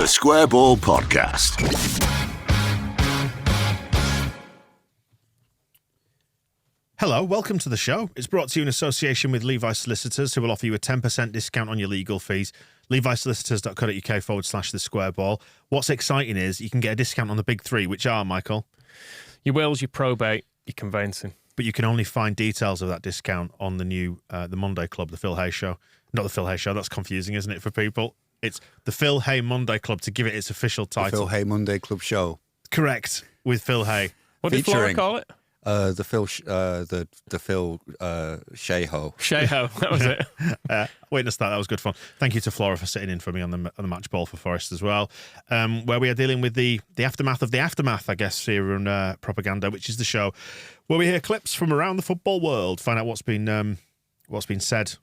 The Square Ball Podcast. Hello, welcome to the show. It's brought to you in association with Levi Solicitors, who will offer you a 10% discount on your legal fees. levisolicitors.co.uk/the square ball. What's exciting is you can get a discount on the big three, which are, Michael? Your wills, your probate, your conveyancing. But you can only find details of that discount on the new The Monday Club, the Phil Hay Show. Not the Phil Hay Show, that's confusing, isn't it, for people? It's the Phil Hay Monday Club, to give it its official title. The Phil Hay Monday Club Show. Correct, with Phil Hay. What did Flora call it? The Phil Sheho. Sheho, that was it. Witness that was good fun. Thank you to Flora for sitting in for me on the match ball for Forest as well, where we are dealing with the aftermath of the aftermath, I guess, here on Propaganda, which is the show where we hear clips from around the football world, find out what's been said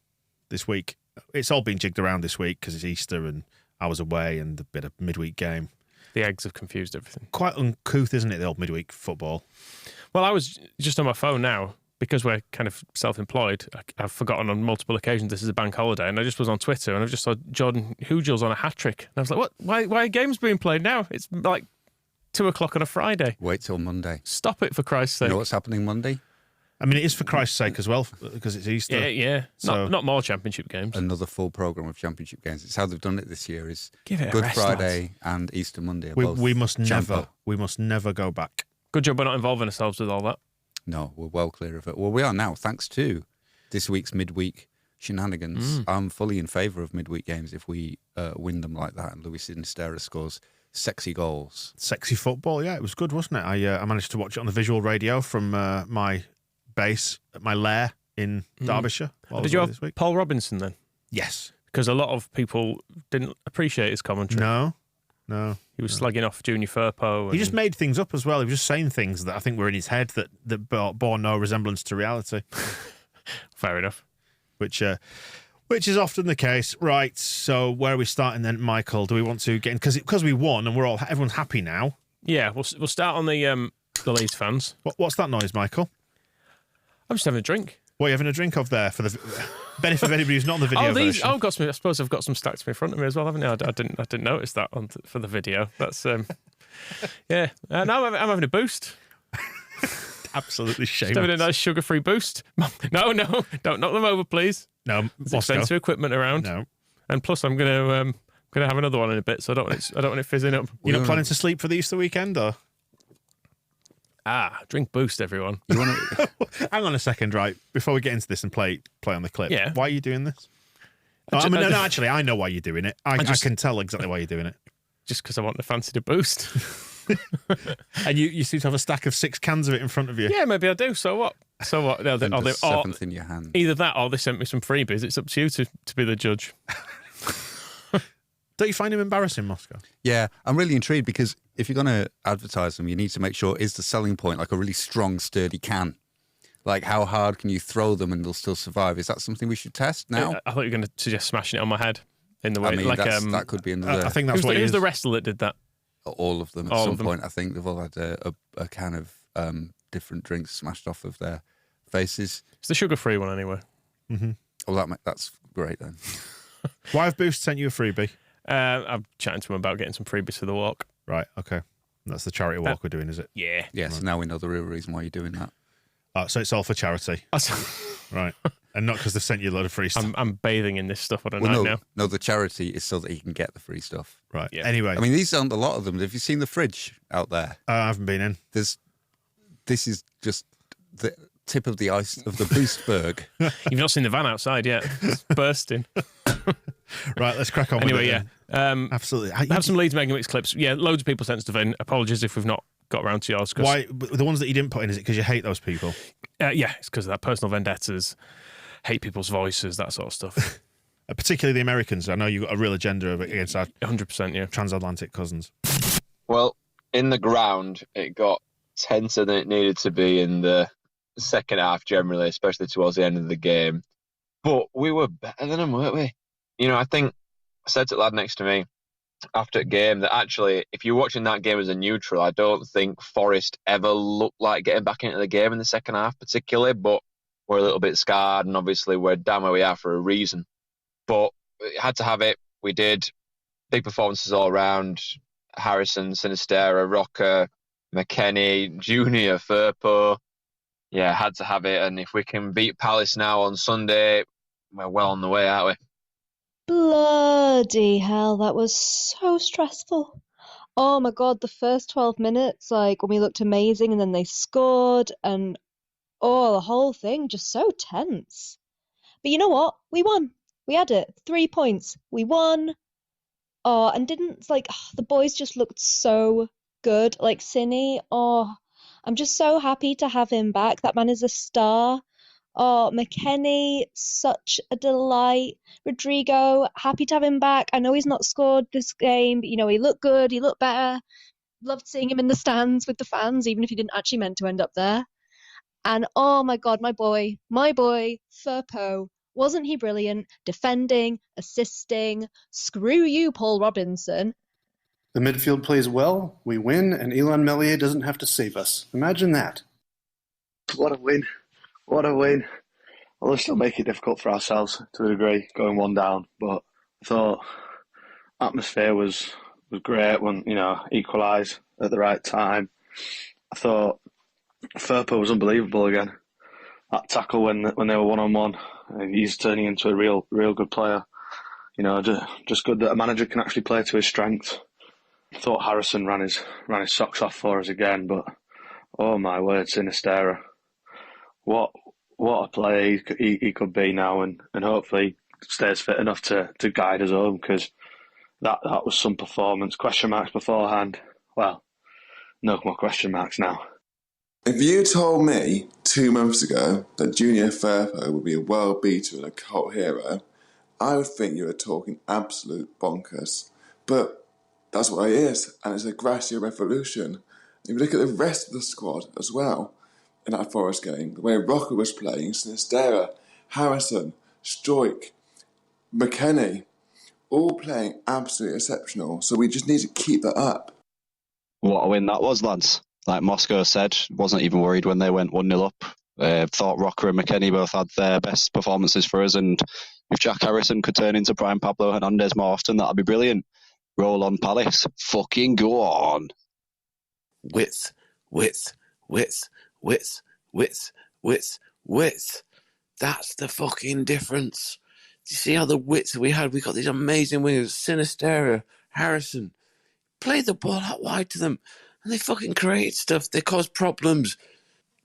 this week. It's all been jigged around this week because it's Easter and I was away and a bit of midweek game. The eggs have confused everything. Quite uncouth, isn't it, the old midweek football? Well, I was just on my phone now because we're kind of self-employed. I've forgotten on multiple occasions this is a bank holiday, and I just was on Twitter and I just saw Jordan Hugels on a hat-trick. And I was like, what? Why are games being played now? It's like 2 o'clock on a Friday. Wait till Monday. Stop it, for Christ's sake. You know what's happening Monday? I mean, it is for Christ's sake as well, because it's Easter. Yeah. So, not more championship games. Another full programme of championship games. It's how they've done it this year. Is Give it a Good rest, Friday lads. and Easter Monday. we must Champo. never go back. Good job we're not involving ourselves with all that. No, we're well clear of it. Well, we are now, thanks to this week's midweek shenanigans. I'm fully in favour of midweek games if we win them like that and Luis Sinisterra scores sexy goals. Sexy football, yeah, it was good, wasn't it? I managed to watch it on the visual radio from my base at my lair in Derbyshire. Did you have Paul Robinson then? Yes. Because a lot of people didn't appreciate his commentary. No. He was slagging off Junior Firpo. He just made things up as well. He was just saying things that I think were in his head that bore no resemblance to reality. Fair enough. Which is often the case. Right, so where are we starting then, Michael? Do we want to get in? Because we won and everyone's happy now. Yeah, we'll start on the Leeds fans. What's that noise, Michael? I'm just having a drink. What are you having a drink of there for the benefit of anybody who's not on the video version? I've got some. I suppose I've got some stacked in front of me as well, haven't I? I didn't notice that for the video. That's yeah. Now I'm having a boost. Absolutely shameless. Just having a nice sugar-free boost. No, don't knock them over, please. No, there's expensive equipment around. No, and plus I'm gonna have another one in a bit, so I don't want it fizzing up. You're not planning to sleep for the Easter weekend, or? Drink Boost, everyone. You want to... Hang on a second, right? Before we get into this and play on the clip. Yeah. Why are you doing this? Actually, I know why you're doing it. I can tell exactly why you're doing it. Just because I want to fancy the Boost. And you seem to have a stack of 6 cans of it in front of you. Yeah, maybe I do. So what? the seventh in your hand. Either that or they sent me some freebies. It's up to you to be the judge. Don't you find him embarrassing, Moscow? Yeah, I'm really intrigued because if you're going to advertise them, you need to make sure, is the selling point like a really strong, sturdy can? Like, how hard can you throw them and they'll still survive? Is that something we should test now? I thought you were going to suggest smashing it on my head in the way. I mean, that could be another... I think that's what who's the wrestler that did that? All of them at some point. I think they've all had a can of different drinks smashed off of their faces. It's the sugar-free one anyway. Mm-hmm. Well, that's great then. Why have Boost sent you a freebie? I'm chatting to him about getting some freebies for the walk. Right, okay. That's the charity walk we're doing, is it? Yeah. Yeah, so now we know the real reason why you're doing that. So it's all for charity. Right. And not because they've sent you a load of free stuff. I'm bathing in this stuff on a night now. No, the charity is so that you can get the free stuff. Right. Yeah. Anyway. I mean, these aren't a lot of them. Have you seen the fridge out there? I haven't been in. This is just the tip of the ice of the Boostberg. You've not seen the van outside yet. It's bursting. Right, let's crack on anyway, with it. Yeah. Absolutely. I have some Leeds Mega Mix clips. Yeah, loads of people sent stuff in. Apologies if we've not got around to yours. Why? The ones that you didn't put in, is it because you hate those people? Yeah, it's because of that. Personal vendettas, hate people's voices, that sort of stuff. Particularly the Americans. I know you've got a real agenda against our 100%, yeah. transatlantic cousins. Well, in the ground, it got tenser than it needed to be in the second half generally, especially towards the end of the game. But we were better than them, weren't we? You know, I think I said to the lad next to me after the game that actually, if you're watching that game as a neutral, I don't think Forest ever looked like getting back into the game in the second half particularly, but we're a little bit scarred and obviously we're down where we are for a reason. But we had to have it. We did. big performances all round. Harrison, Sinisterra, Rocker, McKennie, Junior, Firpo. Yeah, had to have it. And if we can beat Palace now on Sunday, we're well on the way, aren't we? Bloody hell, that was so stressful. Oh my God, the first 12 minutes, like when we looked amazing and then they scored and the whole thing just so tense. But you know what? We won. We had it. 3 points. We won. Oh, and didn't the boys just looked so good. Like Cine. Oh, I'm just so happy to have him back. That man is a star. Oh, McKennie, such a delight. Rodrigo, happy to have him back. I know he's not scored this game, but he looked good, he looked better. Loved seeing him in the stands with the fans, even if he didn't actually meant to end up there. And oh my God, my boy, Firpo. Wasn't he brilliant? Defending, assisting. Screw you, Paul Robinson. The midfield plays well, we win, and Elon Melier doesn't have to save us. Imagine that. What a win. What a win. Well, we'll still make it difficult for ourselves to a degree, going one down. But I thought atmosphere was great when, equalised at the right time. I thought Firpo was unbelievable again. That tackle when they were one-on-one, he's turning into a real good player. Just good that a manager can actually play to his strengths. I thought Harrison ran his socks off for us again, but oh my word, Sinisterra. What a player he could be now, and hopefully stays fit enough to guide us home, because that was some performance. Question marks beforehand. Well, no more question marks now. If you told me 2 months ago that Junior Firpo would be a world beater and a cult hero, I would think you were talking absolute bonkers. But that's what he is, and it's a Gracia revolution. If you look at the rest of the squad as well, in that Forest game, the way Rocker was playing, Sinisterra, Harrison, Stoik, McKennie, all playing absolutely exceptional. So we just need to keep that up. What a win that was, lads. Like Moscow said, wasn't even worried when they went 1-0 up. Thought Rocker and McKennie both had their best performances for us, and if Jack Harrison could turn into prime Pablo Hernandez more often, that'd be brilliant. Roll on, Palace. Fucking go on. Width. That's the fucking difference. Do you see how the width we had? We got these amazing wingers, Sinisterra, Harrison. Play the ball out wide to them, and they fucking create stuff. They cause problems.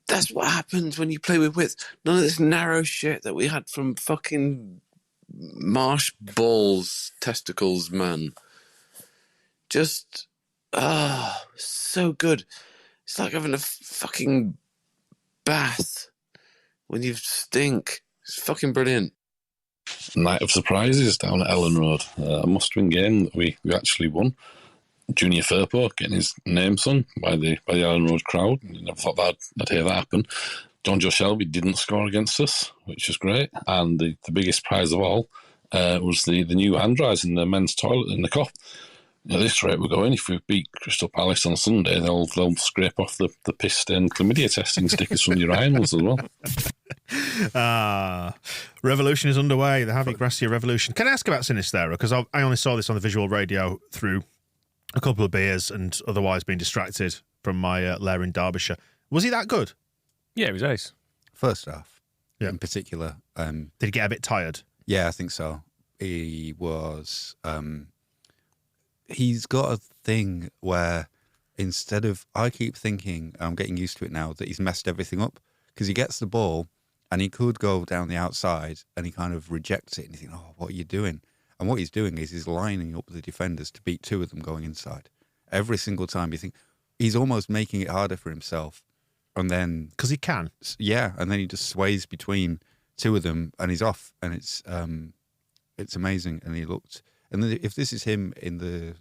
That's what happens when you play with width. None of this narrow shit that we had from fucking marsh balls, testicles, man. Just, so good. It's like having a fucking bath when you stink. It's fucking brilliant. Night of surprises down at Ellen Road. A must-win game that we actually won. Junior Firpo getting his name sung by the Ellen Road crowd. You never thought I'd hear that happen. John Joe Shelby didn't score against us, which was great. And the biggest prize of all was the new hand dryers in the men's toilet in the Cop. At this rate we're going, if we beat Crystal Palace on Sunday, they'll scrape off the piss-stained chlamydia testing stickers from the urinals as well. Revolution is underway, the Javi Gracia revolution. Can I ask about Sinisterra? Because I only saw this on the visual radio through a couple of beers and otherwise being distracted from my lair in Derbyshire. Was he that good? Yeah, he was ace. First half, yeah. In particular. Did he get a bit tired? Yeah, I think so. He was... he's got a thing where instead of... I keep thinking, I'm getting used to it now, that he's messed everything up, because he gets the ball and he could go down the outside and he kind of rejects it and you think, oh, what are you doing? And what he's doing is he's lining up the defenders to beat two of them going inside. Every single time you think he's almost making it harder for himself. And then... Because he can. Yeah, and then he just sways between two of them and he's off. And it's amazing. And he looked... And if this is him in the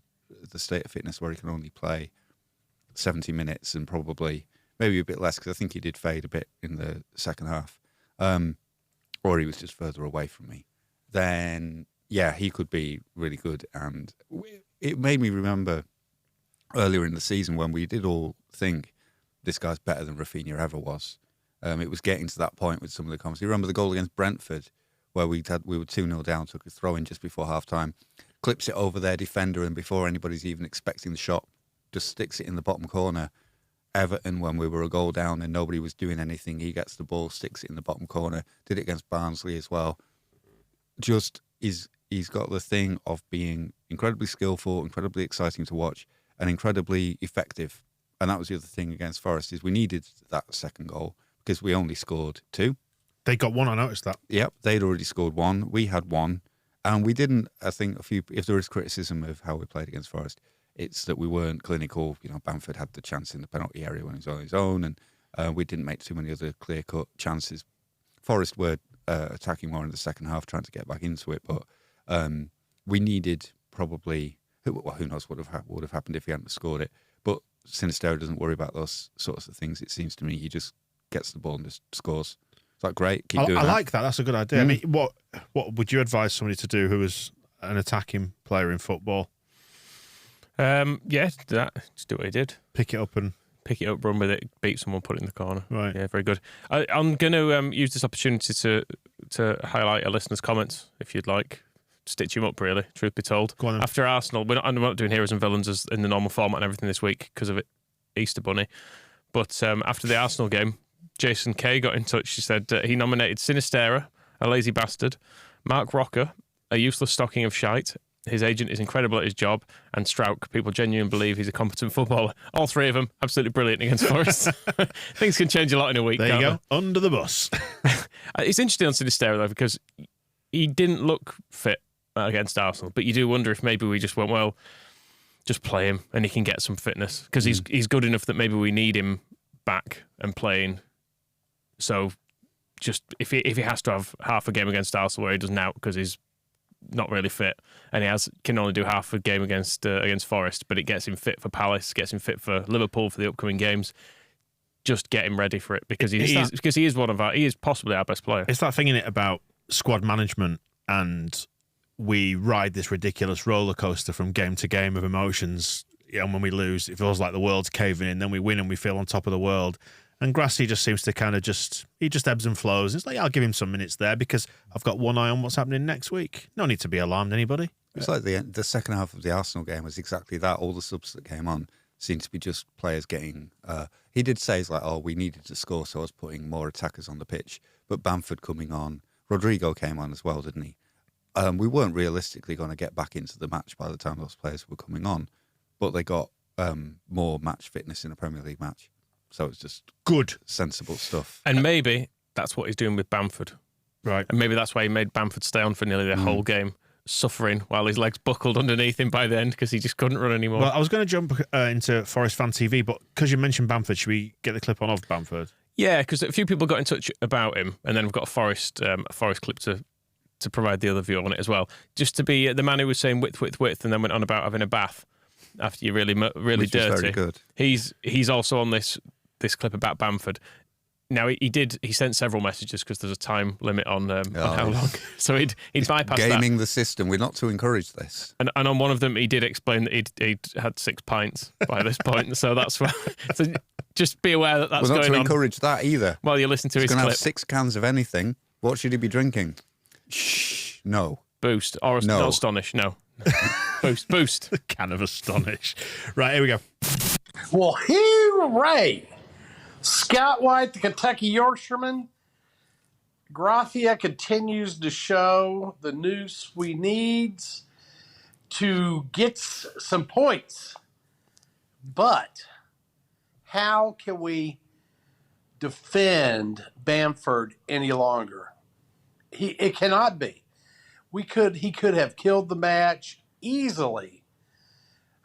state of fitness where he can only play 70 minutes and probably maybe a bit less, because I think he did fade a bit in the second half, or he was just further away from me, then... yeah, he could be really good. And it made me remember earlier in the season when we did all think this guy's better than Rafinha ever was. It was getting to that point with some of the comments. You remember the goal against Brentford where we were 2-0 down, took a throw-in just before half-time. clips it over their defender, and before anybody's even expecting the shot, just sticks it in the bottom corner. Everton, when we were a goal down and nobody was doing anything, he gets the ball, sticks it in the bottom corner. Did it against Barnsley as well. Just he's got the thing of being incredibly skillful, incredibly exciting to watch, and incredibly effective. And that was the other thing against Forest, is we needed that second goal because we only scored 2. They got 1, I noticed that. Yep, they'd already scored 1. We had 1. And we didn't, I think, if there is criticism of how we played against Forest, it's that we weren't clinical. You know, Bamford had the chance in the penalty area when he was on his own, and we didn't make too many other clear-cut chances. Forest were attacking more in the second half, trying to get back into it, but we needed probably, who knows what would have happened if he hadn't scored it. But Sinisterra doesn't worry about those sorts of things, it seems to me. He just gets the ball and just scores. It's like, great, keep doing that. I like that. That's a good idea. I mean, what would you advise somebody to do who was an attacking player in football? Yeah, do that. Just do what he did. Pick it up, run with it, beat someone, put it in the corner. Right. Yeah, very good. I'm going to use this opportunity to highlight a listener's comments, if you'd like. Stitch him up, really, truth be told. Go on then. After Arsenal, I'm not doing heroes and villains as in the normal format and everything this week because of it, Easter Bunny. But after the Arsenal game, Jason Kay got in touch. He said he nominated Sinisterra, a lazy bastard, Mark Rocker, a useless stocking of shite. His agent is incredible at his job, and Strauch, people genuinely believe he's a competent footballer. All 3 of them, absolutely brilliant against Forest. Things can change a lot in a week. There you go, under the bus. It's interesting on Sinisterra, though, because he didn't look fit against Arsenal, but you do wonder if maybe we just went, well, just play him and he can get some fitness, because he's good enough that maybe we need him back and playing. So just if he has to have half a game against Arsenal where he doesn't out because he's not really fit, and can only do half a game against Forest, but it gets him fit for Palace, gets him fit for Liverpool for the upcoming games. Just get him ready for it, because he is possibly our best player. It's that thing in it about squad management, and we ride this ridiculous roller coaster from game to game of emotions. And when we lose, it feels like the world's caving in. Then we win and we feel on top of the world. And Grassy just seems to kind of he just ebbs and flows. It's like, I'll give him some minutes there because I've got one eye on what's happening next week. No need to be alarmed, anybody. It's like the second half of the Arsenal game was exactly that. All the subs that came on seemed to be just players getting... he did say, we needed to score, so I was putting more attackers on the pitch. But Bamford coming on, Rodrigo came on as well, didn't he? We weren't realistically going to get back into the match by the time those players were coming on, but they got more match fitness in a Premier League match. So it's just good, sensible stuff. And maybe that's what he's doing with Bamford. Right. And maybe that's why he made Bamford stay on for nearly the whole game, suffering while his legs buckled underneath him by the end because he just couldn't run anymore. Well, I was going to jump into Forest Fan TV, but because you mentioned Bamford, should we get the clip on of Bamford? Yeah, because a few people got in touch about him, and then we've got a Forest clip to provide the other view on it as well. Just to be the man who was saying width, and then went on about having a bath after you're really Which dirty. Is very good. He's also on this clip about Bamford. Now he sent several messages because there's a time limit on how long. So he'd bypass gaming that. the system. We're not to encourage this. And on one of them, he did explain that he'd had 6 pints by this point. So that's why. So just be aware that that's We're not going to on. encourage that either. While you listen to his He's clip. going to have 6 cans of anything. What should he be drinking? Shh. No. Boost or not Astonish. No. Boost. A can of Astonish. Right, here we go. Well, hooray! Scott White, the Kentucky Yorkshireman. Gracia continues to show the noose we need to get some points. But how can we defend Bamford any longer? It cannot be. He could have killed the match easily.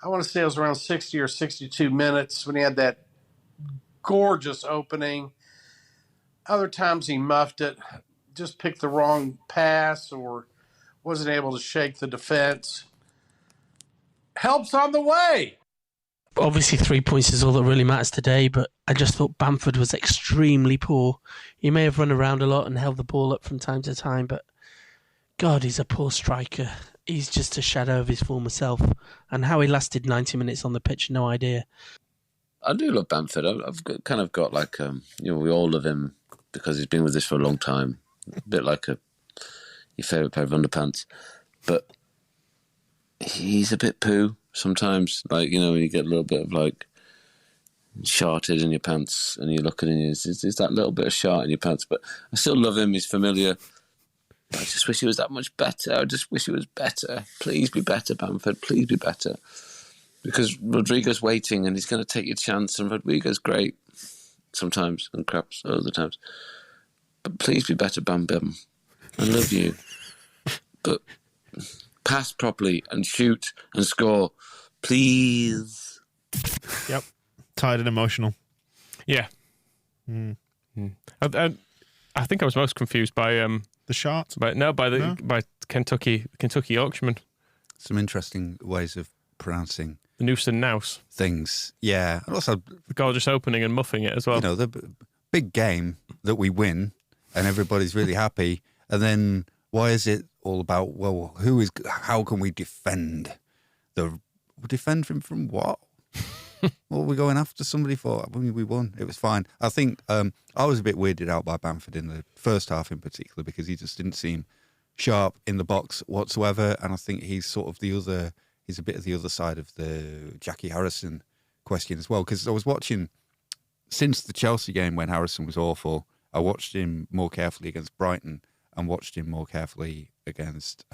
I want to say it was around 60 or 62 minutes when he had that gorgeous opening. Other times he muffed it, just picked the wrong pass or wasn't able to shake the defense. Help's on the way. Obviously 3 points is all that really matters today, but I just thought Bamford was extremely poor. He may have run around a lot and held the ball up from time to time, but God, he's a poor striker. He's just a shadow of his former self. And how he lasted 90 minutes on the pitch, no idea. I do love Bamford. I've kind of got like, we all love him because he's been with us for a long time. A bit like your favourite pair of underpants. But he's a bit poo sometimes. Like, you know, you get a little bit of like sharted in your pants and you look at him, there's that little bit of shart in your pants, but I still love him. He's familiar. I just wish he was that much better. I just wish he was better. Please be better, Bamford. Please be better. Because Rodrigo's waiting and he's going to take your chance, and Rodrigo's great sometimes and craps other times. But please be better, Bam Bam. I love you. But pass properly and shoot and score. Please. Yep. Tired and emotional. Yeah. I think I was most confused by the shot. By Kentucky Yorkshireman. Some interesting ways of pronouncing the noose and nouse things. Yeah, and also the gorgeous opening and muffing it as well. You know, the big game that we win and everybody's really happy, and then why is it all about? Well, how can we defend him from what? What were we going after somebody for? I mean, we won. It was fine. I think I was a bit weirded out by Bamford in the first half in particular because he just didn't seem sharp in the box whatsoever. And I think he's sort of he's a bit of the other side of the Jackie Harrison question as well. Because I was watching, since the Chelsea game when Harrison was awful, I watched him more carefully against Brighton and watched him more carefully against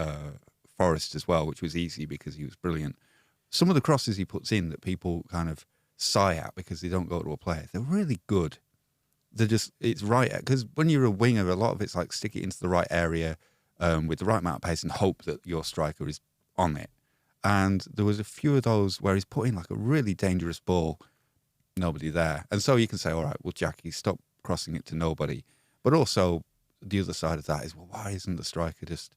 Forest as well, which was easy because he was brilliant. Some of the crosses he puts in that people kind of sigh at because they don't go to a player, they're really good. It's right, because when you're a winger, a lot of it's like stick it into the right area with the right amount of pace and hope that your striker is on it. And there was a few of those where he's put in like a really dangerous ball, nobody there. And so you can say, all right, well, Jackie, stop crossing it to nobody. But also the other side of that is, well, why isn't the striker just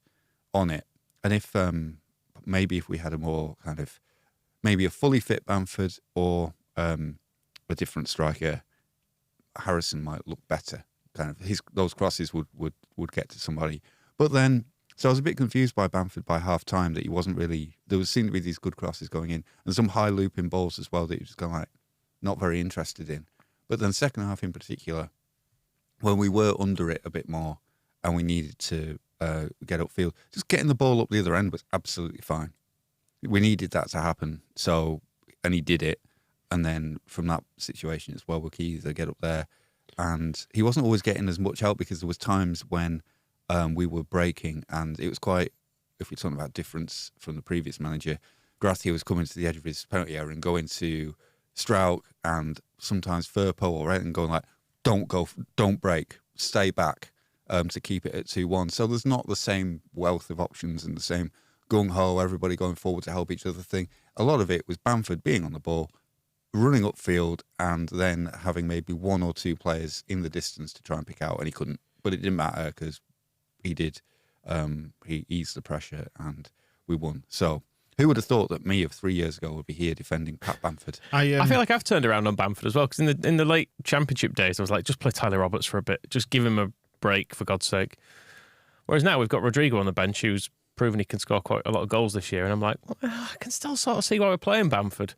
on it? And if maybe if we had a more kind of, maybe a fully fit Bamford or a different striker, Harrison might look better. Kind of those crosses would get to somebody. But then, so I was a bit confused by Bamford by half time that he wasn't really. There seemed to be these good crosses going in and some high looping balls as well that he was kind of like not very interested in. But then second half in particular, when we were under it a bit more and we needed to get upfield, just getting the ball up the other end was absolutely fine. We needed that to happen, and he did it. And then from that situation as well, we could either get up there, and he wasn't always getting as much help because there was times when we were breaking, and it was quite. If we're talking about difference from the previous manager, Gracia was coming to the edge of his penalty area and going to Strauch and sometimes Firpo or and going like, "Don't break, stay back," to keep it at 2-1. So there's not the same wealth of options and the same gung-ho, everybody going forward to help each other thing. A lot of it was Bamford being on the ball, running upfield, and then having maybe one or two players in the distance to try and pick out, and he couldn't. But it didn't matter because he did. He eased the pressure and we won. So who would have thought that me of 3 years ago would be here defending Pat Bamford? I feel like I've turned around on Bamford as well, because in the late Championship days, I was like, just play Tyler Roberts for a bit. Just give him a break, for God's sake. Whereas now we've got Rodrigo on the bench, who's proven he can score quite a lot of goals this year, and I'm like, well, I can still sort of see why we're playing Bamford.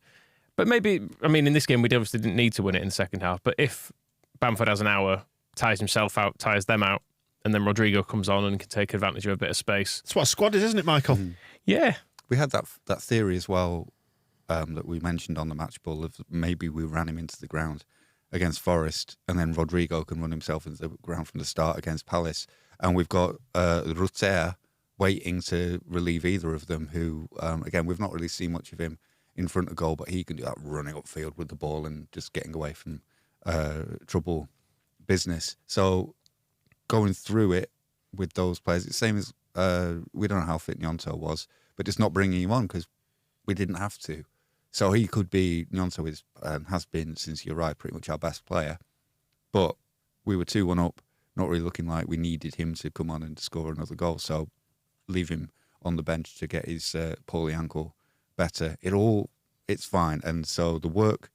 But maybe, I mean, in this game we obviously didn't need to win it in the second half, but if Bamford has an hour, tires himself out, tires them out, and then Rodrigo comes on and can take advantage of a bit of space. That's what a squad is, isn't it, Michael? Yeah. We had that theory as well that we mentioned on the match ball of maybe we ran him into the ground against Forest, and then Rodrigo can run himself into the ground from the start against Palace, and we've got Rutter waiting to relieve either of them, who, again, we've not really seen much of him in front of goal, but he can do that running upfield with the ball and just getting away from trouble business. So going through it with those players, it's the same as, we don't know how fit Gnonto was, but just not bringing him on because we didn't have to. So he could be, Gnonto is, has been, since you arrived, pretty much our best player. But we were 2-1 up, not really looking like we needed him to come on and score another goal. So leave him on the bench to get his poorly ankle better. It's fine. And so the work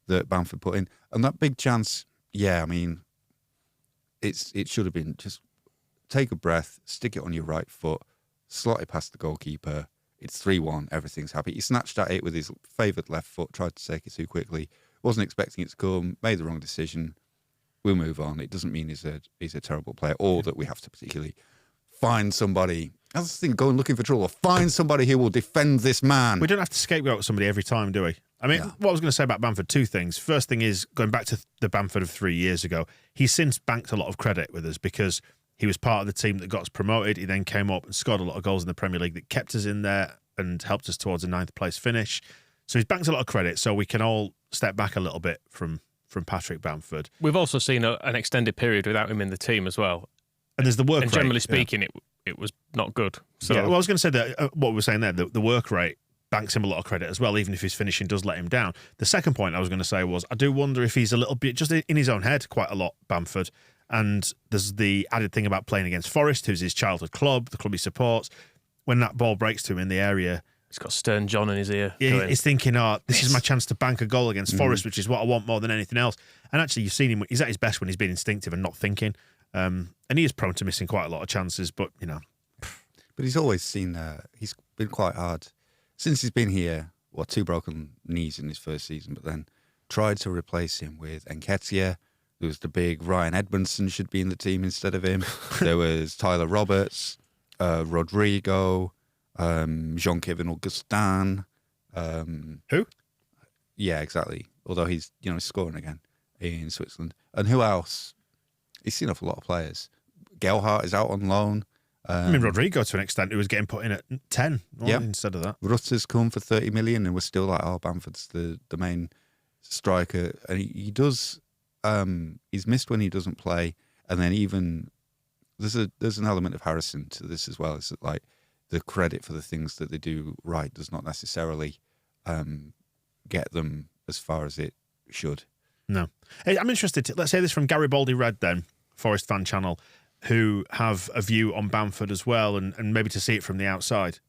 that Bamford put in, and that big chance, yeah, I mean, it should have been just take a breath, stick it on your right foot, slot it past the goalkeeper. It's 3-1, everything's happy. He snatched at it with his favoured left foot, tried to take it too quickly, wasn't expecting it to come, made the wrong decision. We'll move on. It doesn't mean he's a terrible player or that we have to particularly find somebody That's the thing, going looking for trouble. Find somebody who will defend this man. We don't have to scapegoat somebody every time, do we? I mean, what I was going to say about Bamford, two things. First thing is, going back to the Bamford of 3 years ago, he's since banked a lot of credit with us because he was part of the team that got us promoted. He then came up and scored a lot of goals in the Premier League that kept us in there and helped us towards a 9th place finish. So he's banked a lot of credit, so we can all step back a little bit from Patrick Bamford. We've also seen an extended period without him in the team as well. And there's the work rate. And generally speaking, it was not good. So well, I was going to say that what we were saying there, the work rate banks him a lot of credit as well, even if his finishing does let him down. The second point I was going to say was, I do wonder if he's a little bit just in his own head quite a lot, Bamford. And there's the added thing about playing against Forest, who's his childhood club, the club he supports. When that ball breaks to him in the area, he's got Stern John in his ear. Yeah, he's thinking, this is my chance to bank a goal against Forest, which is what I want more than anything else. And actually, you've seen him, he's at his best when he's being instinctive and not thinking. And he is prone to missing quite a lot of chances, but, But he's always seen, he's been quite hard. Since he's been here, 2 broken knees in his first season, but then tried to replace him with Nketiah. There was the big Ryan Edmondson should be in the team instead of him. There was Tyler Roberts, Rodrigo, Jean-Kevin Augustin. Who? Yeah, exactly. Although he's scoring again in Switzerland. And who else? He's seen off a lot of players. Gelhardt is out on loan. I mean, Rodrigo, to an extent, who was getting put in at 10 instead of that. Rutter's come for 30 million, and we're still like, Bamford's the main striker. And he does, he's missed when he doesn't play. And then even, there's an element of Harrison to this as well. It's that, like, the credit for the things that they do right does not necessarily get them as far as it should. No. Hey, I'm interested, let's say this from Garibaldi Red then, Forest fan channel, who have a view on Bamford as well, and maybe to see it from the outside.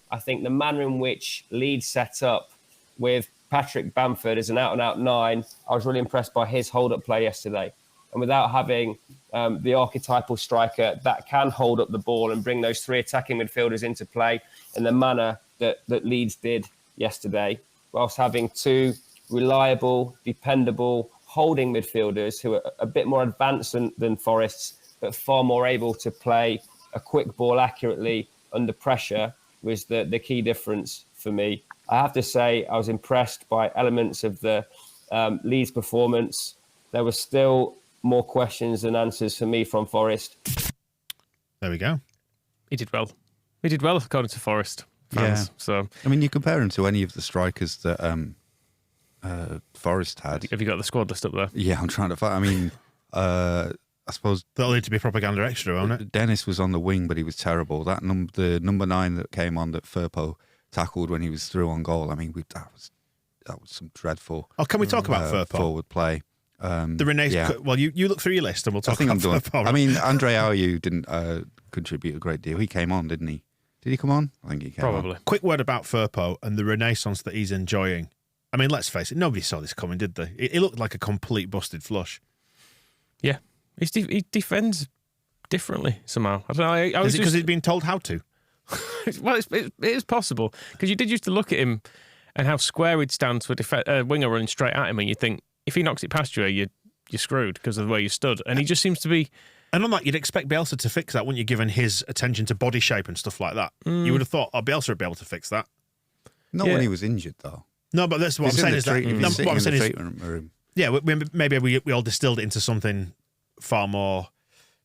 I think the manner in which Leeds set up with Patrick Bamford as an out-and-out 9, I was really impressed by his hold-up play yesterday. And without having the archetypal striker that can hold up the ball and bring those 3 attacking midfielders into play in the manner that Leeds did yesterday, whilst having 2 reliable, dependable, holding midfielders who are a bit more advanced than Forest's, but far more able to play a quick ball accurately under pressure, was the key difference for me. I have to say I was impressed by elements of the Leeds performance. There were still more questions than answers for me from Forest. There we go. He did well. He did well according to Forest fans. Yeah. So, I mean, you compare him to any of the strikers that Forest had. Have you got the squad list up there? Yeah, I'm trying to find. I mean, I suppose that'll need to be propaganda extra, won't it? Dennis was on the wing, but he was terrible. The number 9 that came on that Firpo tackled when he was through on goal. I mean, that was some dreadful. Oh, can we talk about Firpo? Forward play. The Renee. Yeah. Well, you look through your list, and we'll talk about Firpo. I mean, Andre Ayew didn't contribute a great deal. He came on, didn't he? Did he come on? I think he came Probably. on. Quick word about Firpo and the renaissance that he's enjoying. I mean, let's face it, nobody saw this coming, did they? It looked like a complete busted flush. Yeah. He defends differently somehow. I don't know. Is it because he's been told how to? Well, it is possible. Because you did used to look at him and how square he'd stand to a winger running straight at him, and you think, if he knocks it past you, you're screwed because of the way you stood. And he just seems to be... And on that, you'd expect Bielsa to fix that, wouldn't you, given his attention to body shape and stuff like that? You would have thought, Bielsa would be able to fix that. Not when he was injured, though. No, but that's what I'm saying is that... What I'm saying is... Yeah, maybe we all distilled it into something far more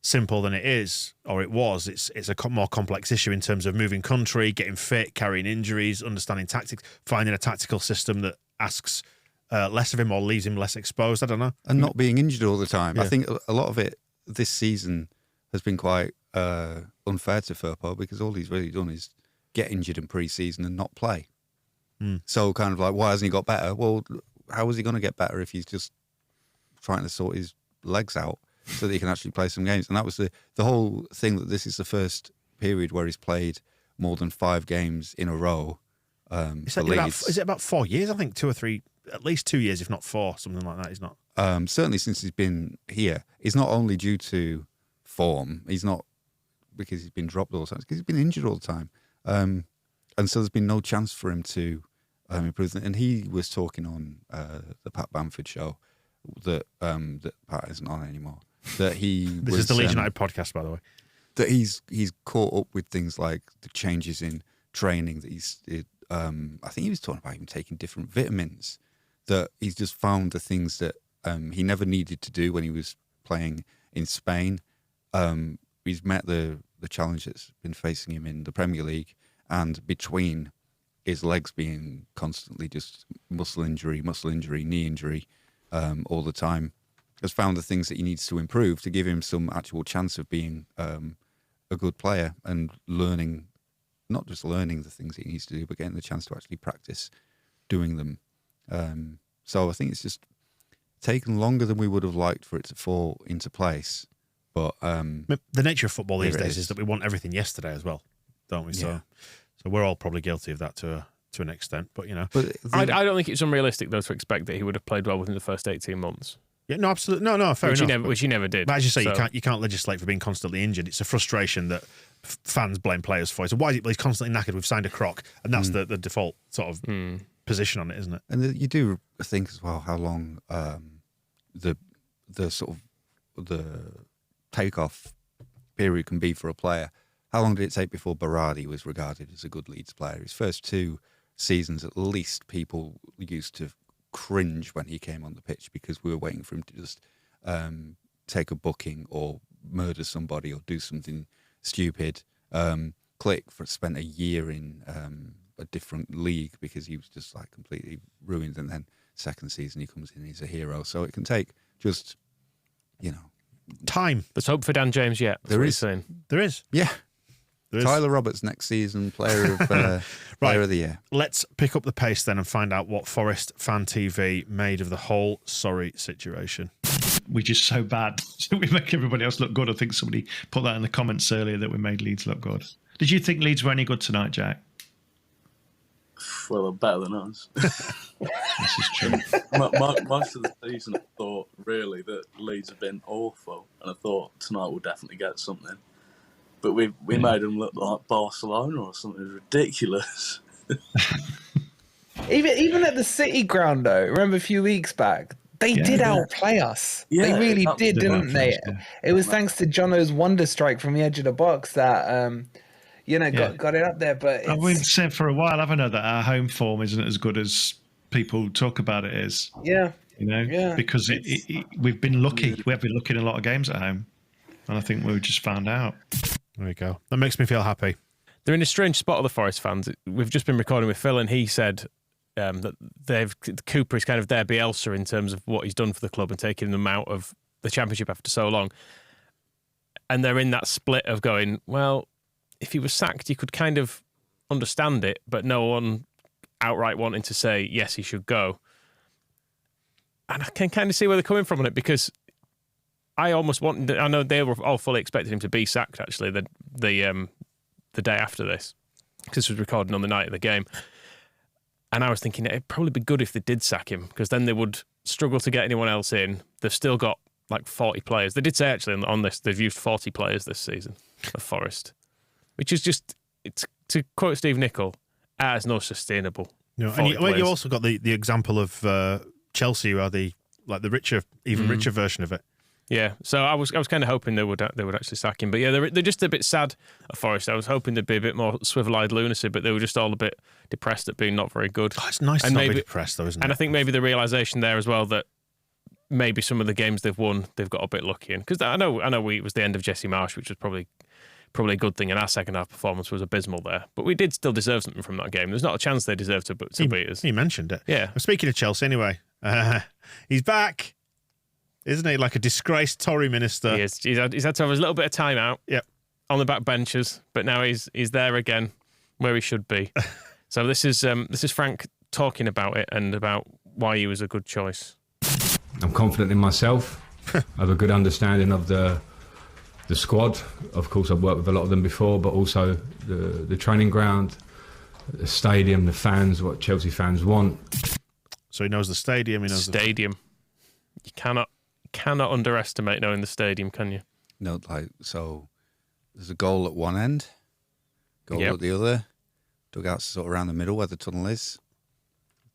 simple than it is, or it was. It's a more complex issue in terms of moving country, getting fit, carrying injuries, understanding tactics, finding a tactical system that asks less of him or leaves him less exposed. I don't know. And not being injured all the time. Yeah. I think a lot of it this season has been quite unfair to Firpo because all he's really done is get injured in pre-season and not play. So kind of like, why hasn't he got better? Well, how is he going to get better if he's just trying to sort his legs out so that he can actually play some games? And that was the whole thing, that this is the first period where he's played more than 5 games in a row for Leeds. Is it about 4 years? I think 2 or 3, at least 2 years, if not 4, something like that. He's not. Certainly since he's been here. It's not only due to form. He's not because he's been dropped all the time. It's because he's been injured all the time. And so there's been no chance for him to improve. And he was talking on the Pat Bamford show that Pat isn't on anymore. That he This is the Leeds United podcast, by the way. that he's caught up with things like the changes in training. That I think he was talking about even taking different vitamins. That he's just found the things that he never needed to do when he was playing in Spain. He's met the challenge that's been facing him in the Premier League, and between his legs being constantly just muscle injury, knee injury all the time, has found the things that he needs to improve to give him some actual chance of being a good player and learning, not just learning the things he needs to do, but getting the chance to actually practice doing them. So I think it's just taken longer than we would have liked for it to fall into place. But the nature of football these days is that we want everything yesterday as well, don't we? Yeah. So we're all probably guilty of that to an extent. But I don't think it's unrealistic though to expect that he would have played well within the first 18 months. Yeah, no, absolutely, no, fair enough. Which he never did. But as you say, so. you can't legislate for being constantly injured. It's a frustration that fans blame players for. So why is it? Well, he's constantly knackered. We've signed a croc, and that's the default sort of position on it, isn't it? And you do think as well how long the sort of the takeoff period can be for a player. How long did it take before Berardi was regarded as a good Leeds player? His first 2 seasons, at least, people used to cringe when he came on the pitch because we were waiting for him to just take a booking or murder somebody or do something stupid. Click spent a year in a different league because he was just like completely ruined, and then second season he comes in, he's a hero. So it can take just time. There's hope for Dan James yet. There is. There is. Yeah. Tyler Roberts next season, player of player of the year. Let's pick up the pace then and find out what Forest Fan TV made of the whole sorry situation. We're just so bad. We make everybody else look good. I think somebody put that in the comments earlier that we made Leeds look good. Did you think Leeds were any good tonight, Jack? Well, they're better than us. This is true. Most of the season, I thought really that Leeds have been awful, and I thought tonight we'll definitely get something. But we made them look like Barcelona or something ridiculous. even at the City ground, though, remember a few weeks back, they did outplay us. Yeah, they really did, didn't they? Yeah. It was thanks to Jono's wonder strike from the edge of the box that got it up there. But we've said for a while, haven't I, that our home form isn't as good as people talk about it is. Yeah. Because we've been lucky. We have been lucky in a lot of games at home. And I think we've just found out. There we go. That makes me feel happy. They're in a strange spot of the Forest fans. We've just been recording with Phil, and he said that Cooper is kind of their Bielsa in terms of what he's done for the club and taking them out of the Championship after so long. And they're in that split of going, well, if he was sacked, you could kind of understand it, but no one outright wanting to say, yes, he should go. And I can kind of see where they're coming from on it, because I know they were all fully expecting him to be sacked, actually, the day after this, because this was recorded on the night of the game. And I was thinking it'd probably be good if they did sack him, because then they would struggle to get anyone else in. They've still got like 40 players. They did say, actually, on this, they've used 40 players this season of Forest, which is just, to quote Steve Nicol, it's not sustainable. And you also got the example of Chelsea, who are the richer, even richer version of it. Yeah, so I was kind of hoping they would actually sack him, but yeah, they're just a bit sad at Forest. I was hoping there'd be a bit more swivel-eyed lunacy, but they were just all a bit depressed at being not very good. Oh, it's nice to not be depressed, though, isn't it? And I think maybe the realisation there as well that maybe some of the games they've won, they've got a bit lucky in, because I know it was the end of Jesse Marsh, which was probably a good thing, and our second half performance was abysmal there. But we did still deserve something from that game. There's not a chance they deserved to beat us. He mentioned it. Yeah. Speaking of Chelsea, anyway, he's back. Isn't he, like a disgraced Tory minister? He is. He's had to have his little bit of time out. Yep. On the back benches, but now he's there again, where he should be. So this is Frank talking about it and about why he was a good choice. I'm confident in myself. I have a good understanding of the squad. Of course, I've worked with a lot of them before, but also the training ground, the stadium, the fans, what Chelsea fans want. So he knows the stadium. He knows stadium. You cannot underestimate knowing the stadium, can you? No, so there's a goal at one end, goal at the other, dugouts sort of around the middle where the tunnel is.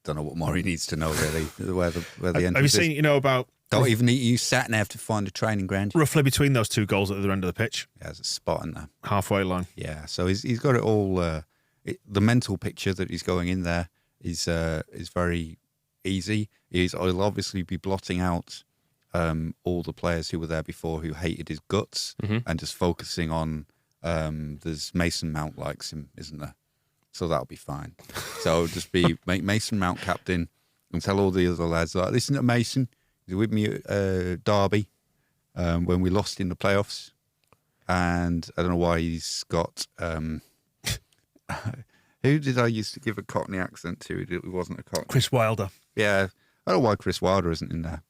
don't know what more he needs to know, really, where the end Have you is. seen, about... Don't even need to use sat-nav to find a training ground. Roughly between those two goals at the end of the pitch. Yeah, there's a spot in there. Halfway line. Yeah, so he's got it all. The mental picture that he's going in there is very easy. He'll obviously be blotting out all the players who were there before who hated his guts and just focusing on there's Mason Mount likes him, isn't there? So that'll be fine. So just make Mason Mount captain and tell all the other lads, like, listen to Mason. He's with me at Derby when we lost in the playoffs. And I don't know why he's got... who did I used to give a Cockney accent to? It wasn't a Cockney. Chris Wilder. Yeah. I don't know why Chris Wilder isn't in there.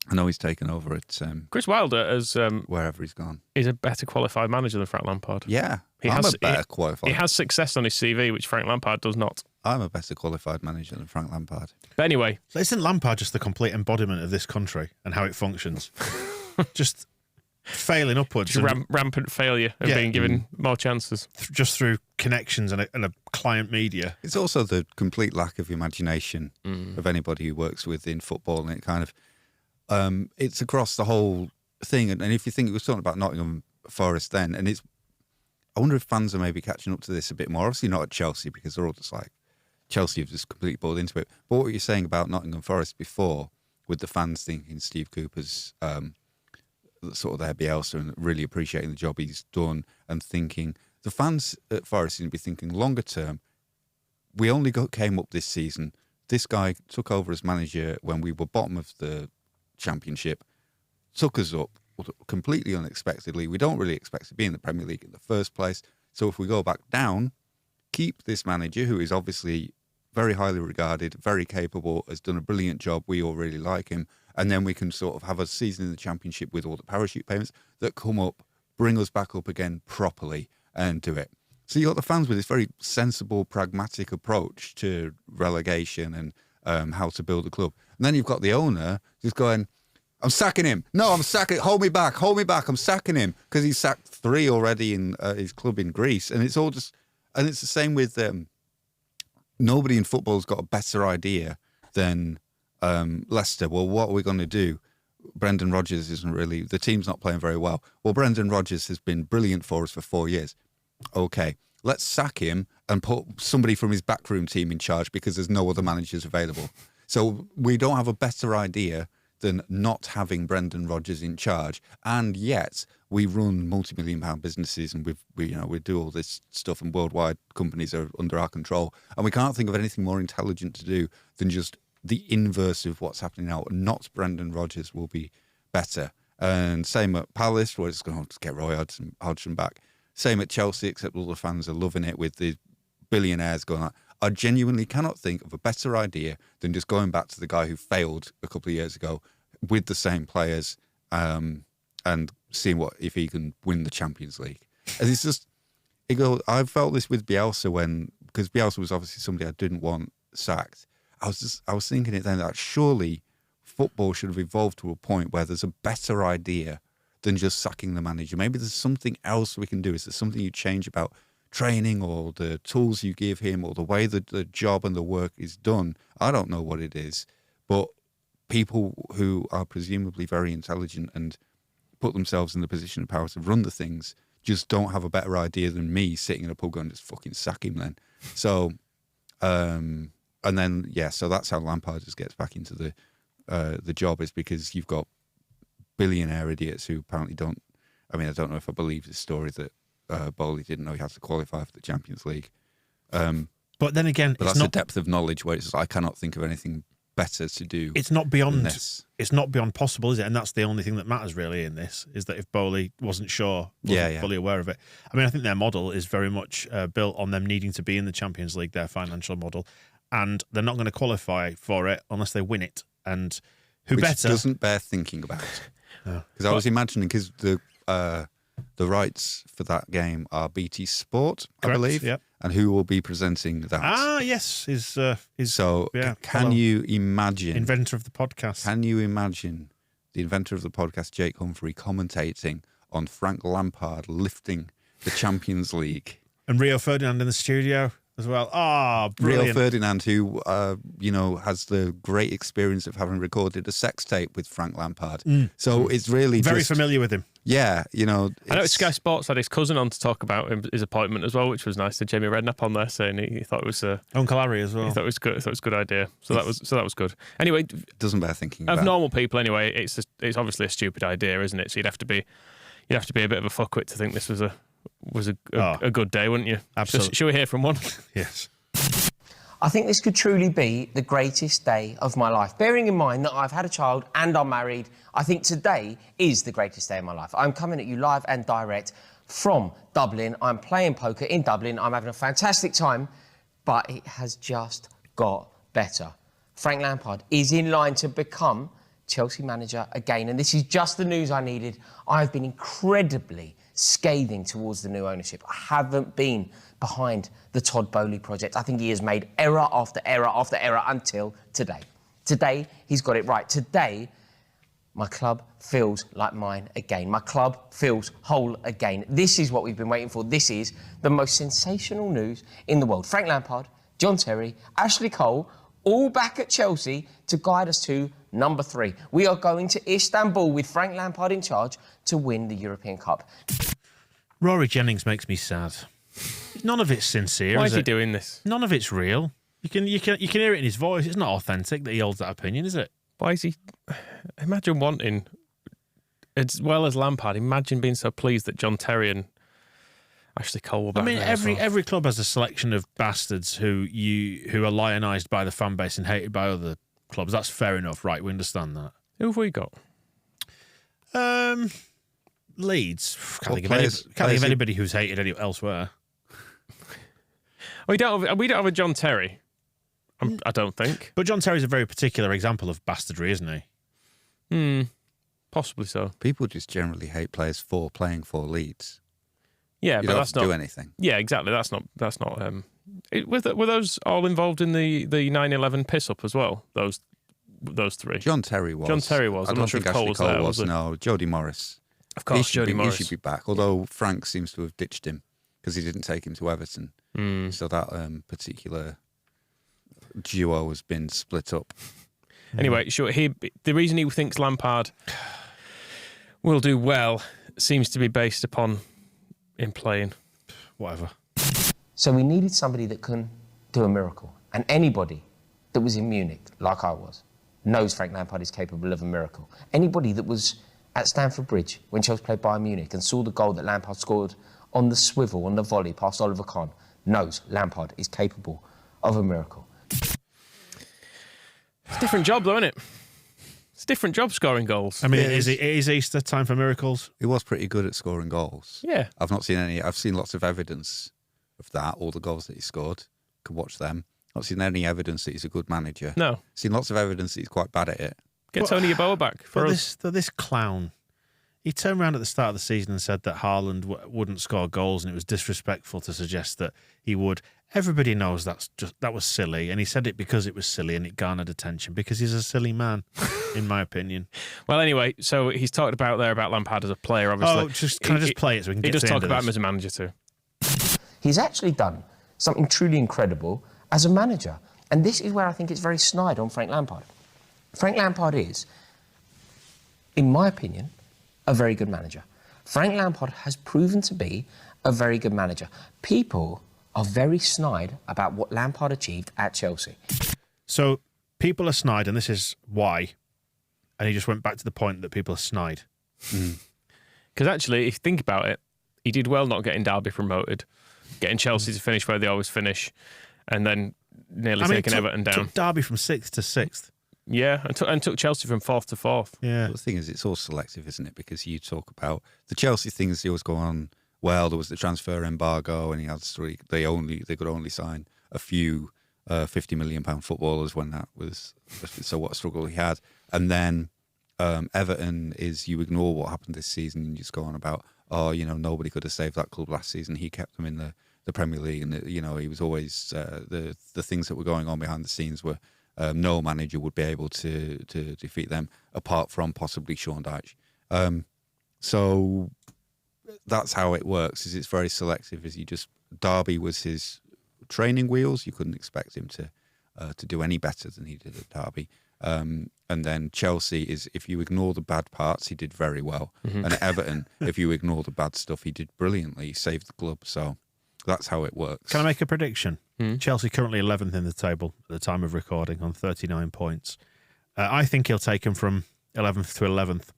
I know he's taken over at... Chris Wilder, as wherever he's gone, is a better qualified manager than Frank Lampard. Yeah. I'm a better qualified. He has success on his CV, which Frank Lampard does not. I'm a better qualified manager than Frank Lampard. But anyway... So isn't Lampard just the complete embodiment of this country and how it functions? Just failing upwards. Rampant failure and being given more chances. Just through connections and a client media. It's also the complete lack of imagination of anybody who works within football, and it kind of... it's across the whole thing. And if you think, we were talking about Nottingham Forest then, and I wonder if fans are maybe catching up to this a bit more. Obviously not at Chelsea, because they're all just like, Chelsea have just completely bought into it. But what you're saying about Nottingham Forest before, with the fans thinking Steve Cooper's sort of their Bielsa and really appreciating the job he's done, and thinking, the fans at Forest seem to be thinking longer term, we only came up this season. This guy took over as manager when we were bottom of the Championship, took us up completely unexpectedly. We don't really expect to be in the Premier League in the first place. So if we go back down, keep this manager who is obviously very highly regarded, very capable, has done a brilliant job. We all really like him. And then we can sort of have a season in the Championship with all the parachute payments that come up, bring us back up again properly and do it. So you got the fans with this very sensible, pragmatic approach to relegation and how to build a club. And then you've got the owner just going, I'm sacking him. No, I'm sacking. Hold me back. I'm sacking him, because he's sacked 3 already in his club in Greece. And it's all just, and it's the same with nobody in football's got a better idea than Leicester. Well, what are we going to do? Brendan Rodgers isn't really, the team's not playing very well. Well, Brendan Rodgers has been brilliant for us for 4 years. Okay, let's sack him and put somebody from his backroom team in charge, because there's no other managers available. So we don't have a better idea than not having Brendan Rodgers in charge, and yet we run multi-million-pound businesses, and we do all this stuff, and worldwide companies are under our control, and we can't think of anything more intelligent to do than just the inverse of what's happening now. Not Brendan Rodgers will be better. And same at Palace, where it's going to get Roy Hodgson back. Same at Chelsea, except all the fans are loving it with the billionaires going on. I genuinely cannot think of a better idea than just going back to the guy who failed a couple of years ago with the same players and seeing if he can win the Champions League. And it's just, I felt this with Bielsa because Bielsa was obviously somebody I didn't want sacked. I was thinking it then that surely football should have evolved to a point where there's a better idea than just sacking the manager. Maybe there's something else we can do. Is there something you change about training or the tools you give him or the way that the job and the work is done? I don't know what it is, but people who are presumably very intelligent and put themselves in the position of power to run the things just don't have a better idea than me sitting in a pub going, just fucking sack him then. So, and then, so that's how Lampard just gets back into the job, is because you've got billionaire idiots who apparently don't, I don't know if I believe this story that Bowley didn't know he had to qualify for the Champions League. But then again, that's a depth of knowledge where it's I cannot think of anything better to do. It's not beyond this. It's not beyond possible, is it? And that's the only thing that matters really in this, is that if Bowley wasn't fully aware of it. I think their model is very much built on them needing to be in the Champions League, their financial model, and they're not going to qualify for it unless they win it. And Which doesn't bear thinking about. Because I was imagining, because the rights for that game are BT Sport, I believe. Yep. And who will be presenting that? Ah, yes. Can you imagine... Inventor of the podcast. Can you imagine the inventor of the podcast, Jake Humphrey, commentating on Frank Lampard lifting the Champions League? And Rio Ferdinand in the studio. as well. Oh, brilliant. Rio Ferdinand, who has the great experience of having recorded a sex tape with Frank Lampard. So it's really very familiar with him. Yeah, I know Sky Sports had his cousin on to talk about his appointment as well, which was nice. And Jamie Redknapp on there saying he thought it was Uncle Harry as well. He thought it was good. He thought it was a good idea. So that was good. Anyway, doesn't bear thinking of about. Normal people. Anyway, it's obviously a stupid idea, isn't it? So you'd have to be a bit of a fuckwit to think this was a good day, wouldn't you? Absolutely. Shall we hear from one? Yes. I think this could truly be the greatest day of my life. Bearing in mind that I've had a child and I'm married, I think today is the greatest day of my life. I'm coming at you live and direct from Dublin. I'm playing poker in Dublin. I'm having a fantastic time, but it has just got better. Frank Lampard is in line to become Chelsea manager again, and this is just the news I needed. I've been incredibly scathing towards the new ownership. I haven't been behind the Todd Boehly project. I think he has made error after error after error until today. Today, he's got it right. Today, my club feels like mine again. My club feels whole again. This is what we've been waiting for. This is the most sensational news in the world. Frank Lampard, John Terry, Ashley Cole, all back at Chelsea to guide us to number 3. We are going to Istanbul with Frank Lampard in charge to win the European Cup. Rory Jennings makes me sad. None of it's sincere. Why is he doing this? None of it's real. You can hear it in his voice. It's not authentic that he holds that opinion, is it? Why is he? Imagine wanting, as well as Lampard. Imagine being so pleased that John Terry and Ashley Cole were back there as well. Every club has a selection of bastards who are lionised by the fan base and hated by other clubs. That's fair enough, right? We understand that. Who have we got? Leeds. Can't think of anybody who's hated elsewhere. We don't have a John Terry. I don't think. But John Terry's a very particular example of bastardry, isn't he? Possibly so. People just generally hate players for playing for Leeds. Yeah, you but don't that's have to not do anything. Yeah, exactly. That's not. Were those all involved in the 9/11 piss up as well? Those 3. John Terry was. John Terry was. I I'm don't not sure think if Cole Ashley was Cole there. was. No, Jody Morris. Of course, Jody Morris. He should be back. Although Frank seems to have ditched him because he didn't take him to Everton. So that particular duo has been split up. Anyway, sure. The reason he thinks Lampard will do well seems to be based upon him playing. Whatever. So we needed somebody that can do a miracle. And anybody that was in Munich, like I was, knows Frank Lampard is capable of a miracle. Anybody that was at Stamford Bridge when Chelsea played Bayern Munich and saw the goal that Lampard scored on the swivel, on the volley past Oliver Kahn, knows Lampard is capable of a miracle. It's a different job, though, isn't it? It's a different job scoring goals. I mean, it is Easter, time for miracles. He was pretty good at scoring goals. Yeah. I've not seen any. I've seen lots of evidence of that, all the goals that he scored. Could watch them. Not seen any evidence that he's a good manager. No. Seen lots of evidence that he's quite bad at it. Get Tony Yeboah back for us. This clown. He turned around at the start of the season and said that Haaland wouldn't score goals and it was disrespectful to suggest that he would. Everybody knows that was silly, and he said it because it was silly and it garnered attention because he's a silly man, in my opinion. Well, anyway, so he's talked about Lampard as a player, obviously. Oh, can I just play it so we can get to the He does end talk of about this? him as a manager too. He's actually done something truly incredible as a manager. And this is where I think it's very snide on Frank Lampard. Frank Lampard is, in my opinion, a very good manager. Frank Lampard has proven to be a very good manager. People are very snide about what Lampard achieved at Chelsea. So people are snide, and this is why. And he just went back to the point that people are snide. Because actually, if you think about it, he did well not getting Derby promoted, getting Chelsea to finish where they always finish, and then nearly taking Everton down. Took Derby from 6th to 6th. Yeah, and took Chelsea from 4th to 4th. Yeah. The thing is, it's all selective, isn't it? Because you talk about the Chelsea things, they always go on. Well, there was the transfer embargo, and he had they could only sign a few £50 million footballers when that was so what a struggle he had. And then Everton is, you ignore what happened this season and you just go on about, nobody could have saved that club last season. He kept them in the Premier League, and he was always the things that were going on behind the scenes were no manager would be able to defeat them apart from possibly Sean Dyche. So that's how it works. Is it's very selective. Derby was his training wheels. You couldn't expect him to do any better than he did at Derby. And then Chelsea is, if you ignore the bad parts, he did very well. Mm-hmm. And at Everton, if you ignore the bad stuff, he did brilliantly. He saved the club. So that's how it works. Can I make a prediction? Chelsea currently 11th in the table at the time of recording on 39 points. I think he'll take him from 11th to 11th.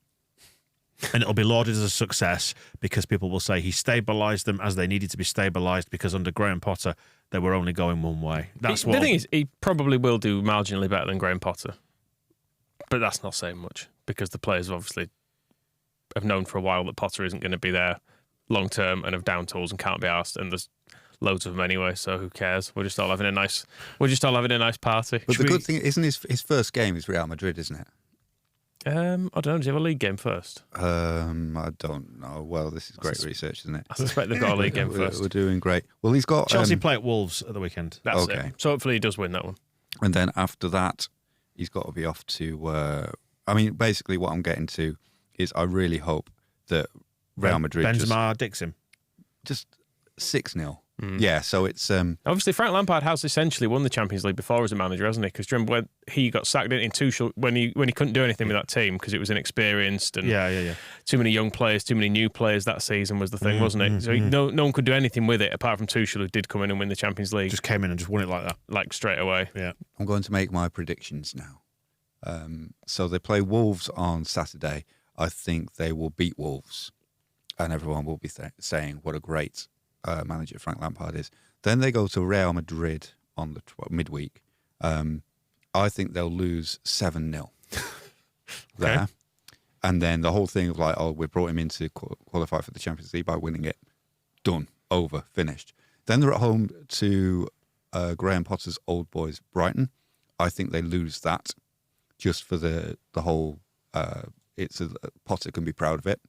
And it'll be lauded as a success because people will say he stabilised them as they needed to be stabilised because under Graham Potter, they were only going one way. The thing is, he probably will do marginally better than Graham Potter. But that's not saying much because the players obviously have known for a while that Potter isn't going to be there long term and have down tools and can't be asked. And there's loads of them anyway, so who cares? We're just all having a nice party. But the good thing isn't his first game is Real Madrid, isn't it? I don't know. Does he have a league game first? I don't know. Well, this is great research, isn't it? I suspect they've got a league game first. We're doing great. Well, he's got Chelsea play at Wolves at the weekend. That's it. So hopefully he does win that one. And then after that, he's got to be off to. Basically, what I'm getting to is I really hope that Real Madrid Benzema dicks him. Just 6-0. Yeah, so it's obviously Frank Lampard has essentially won the Champions League before as a manager, hasn't he? Because remember when he got sacked in Tuchel when he couldn't do anything with that team because it was inexperienced and too many young players, too many new players that season was the thing, wasn't it? So no one could do anything with it apart from Tuchel, who did come in and win the Champions League. Just came in and just won it like that, like straight away. Yeah, I'm going to make my predictions now. So they play Wolves on Saturday. I think they will beat Wolves, and everyone will be saying what a great manager Frank Lampard is. Then they go to Real Madrid on the midweek. I think they'll lose 7-0 there. Okay. And then the whole thing of we brought him in to qualify for the Champions League by winning it. Done. Over. Finished. Then they're at home to Graham Potter's old boys, Brighton. I think they lose that just for the whole... Potter can be proud of it.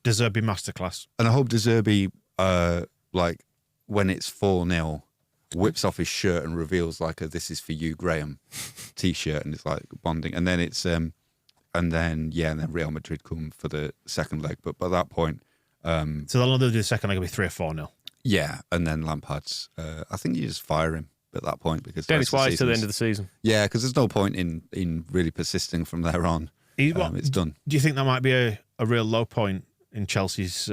De Zerbi masterclass. And I hope De Zerbi... when it's 4-0, whips off his shirt and reveals a "This is for you, Graham" T-shirt, and it's like bonding. And then it's and then Real Madrid come for the second leg. But by that point, so they'll do the second leg. It'll be 3 or 4-0. Yeah, and then Lampard's. I think you just fire him at that point because Dennis Wise to the end of the season. Yeah, because there's no point in really persisting from there on. It's done. Do you think that might be a real low point in Chelsea's?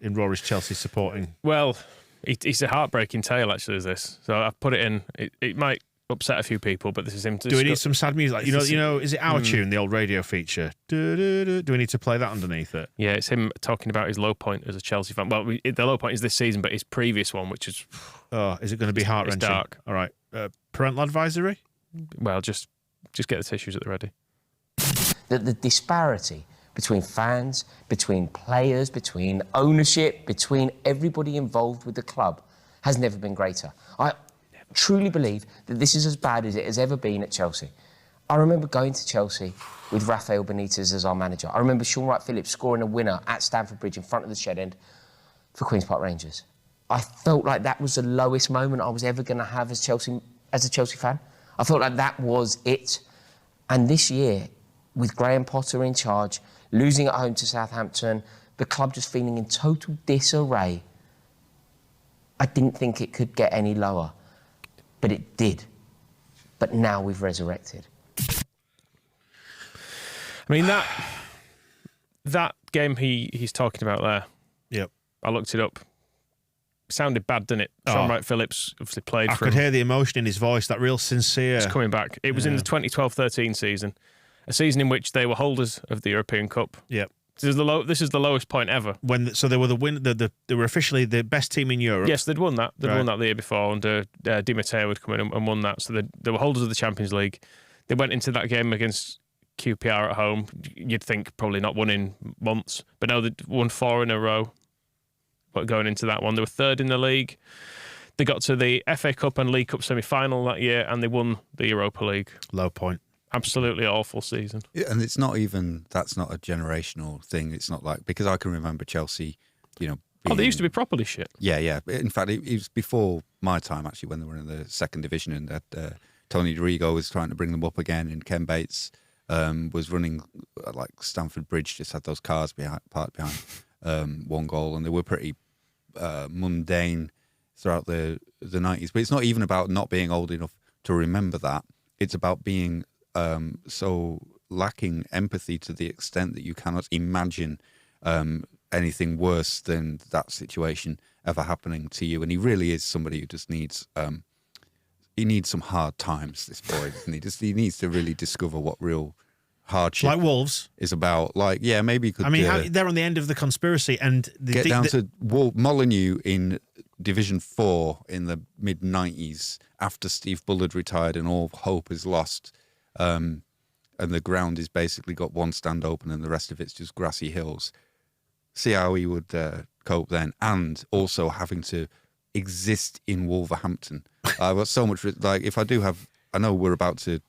In Rory's Chelsea supporting? Well, it's a heartbreaking tale, actually, is this. So I've put it in. It might upset a few people, but this is him. Do we need some sad music? Is it Our Tune, the old radio feature? Do we need to play that underneath it? Yeah, it's him talking about his low point as a Chelsea fan. Well, the low point is this season, but his previous one, which is... Oh, is it going to be heart-wrenching? It's dark. All right. Parental advisory? Well, just get the tissues at the ready. The disparity between fans, between players, between ownership, between everybody involved with the club has never been greater. I truly believe that this is as bad as it has ever been at Chelsea. I remember going to Chelsea with Rafael Benitez as our manager. I remember Sean Wright-Phillips scoring a winner at Stamford Bridge in front of the shed end for Queen's Park Rangers. I felt like that was the lowest moment I was ever going to have as a Chelsea fan. I felt like that was it. And this year, with Graham Potter in charge, losing at home to Southampton, the club just feeling in total disarray. I didn't think it could get any lower, but it did. But now we've resurrected. I mean, that game he's talking about there. Yep. I looked it up. Sounded bad, didn't it? Sean Wright-Phillips obviously played for him. I could hear the emotion in his voice, that real sincere... It's coming back. It was in the 2012-13 season, a season in which they were holders of the European Cup. Yep. This is the lowest point ever. So they were they were officially the best team in Europe. Yes, they'd won that. They'd won that the year before, and Di Matteo had come in and won that. So they were holders of the Champions League. They went into that game against QPR at home. You'd think probably not won in months, but no, they'd won 4 in a row. But going into that one, they were third in the league. They got to the FA Cup and League Cup semi-final that year, and they won the Europa League. Low point. Absolutely awful season. Yeah, and it's not even, that's not a generational thing. It's not like, because I can remember Chelsea, they used to be properly shit. Yeah. In fact, it was before my time, actually, when they were in the second division, and that Tony Dorigo was trying to bring them up again, and Ken Bates was running, like Stamford Bridge, just had those cars parked behind one goal, and they were pretty mundane throughout the the 90s. But it's not even about not being old enough to remember that. It's about being so lacking empathy to the extent that you cannot imagine anything worse than that situation ever happening to you. And he really is somebody who just needs he needs some hard times, this boy, doesn't he? He needs to really discover what real hardship like Wolves is about. Like, yeah, maybe he could. I mean, they're on the end of the conspiracy and get down to Molineux in Division 4 in the mid-90s after Steve Bullard retired and all hope is lost. And the ground is basically got one stand open and the rest of it's just grassy hills. See how he would cope then, and also having to exist in Wolverhampton. I've got so much, like, if I do have, I know we're about to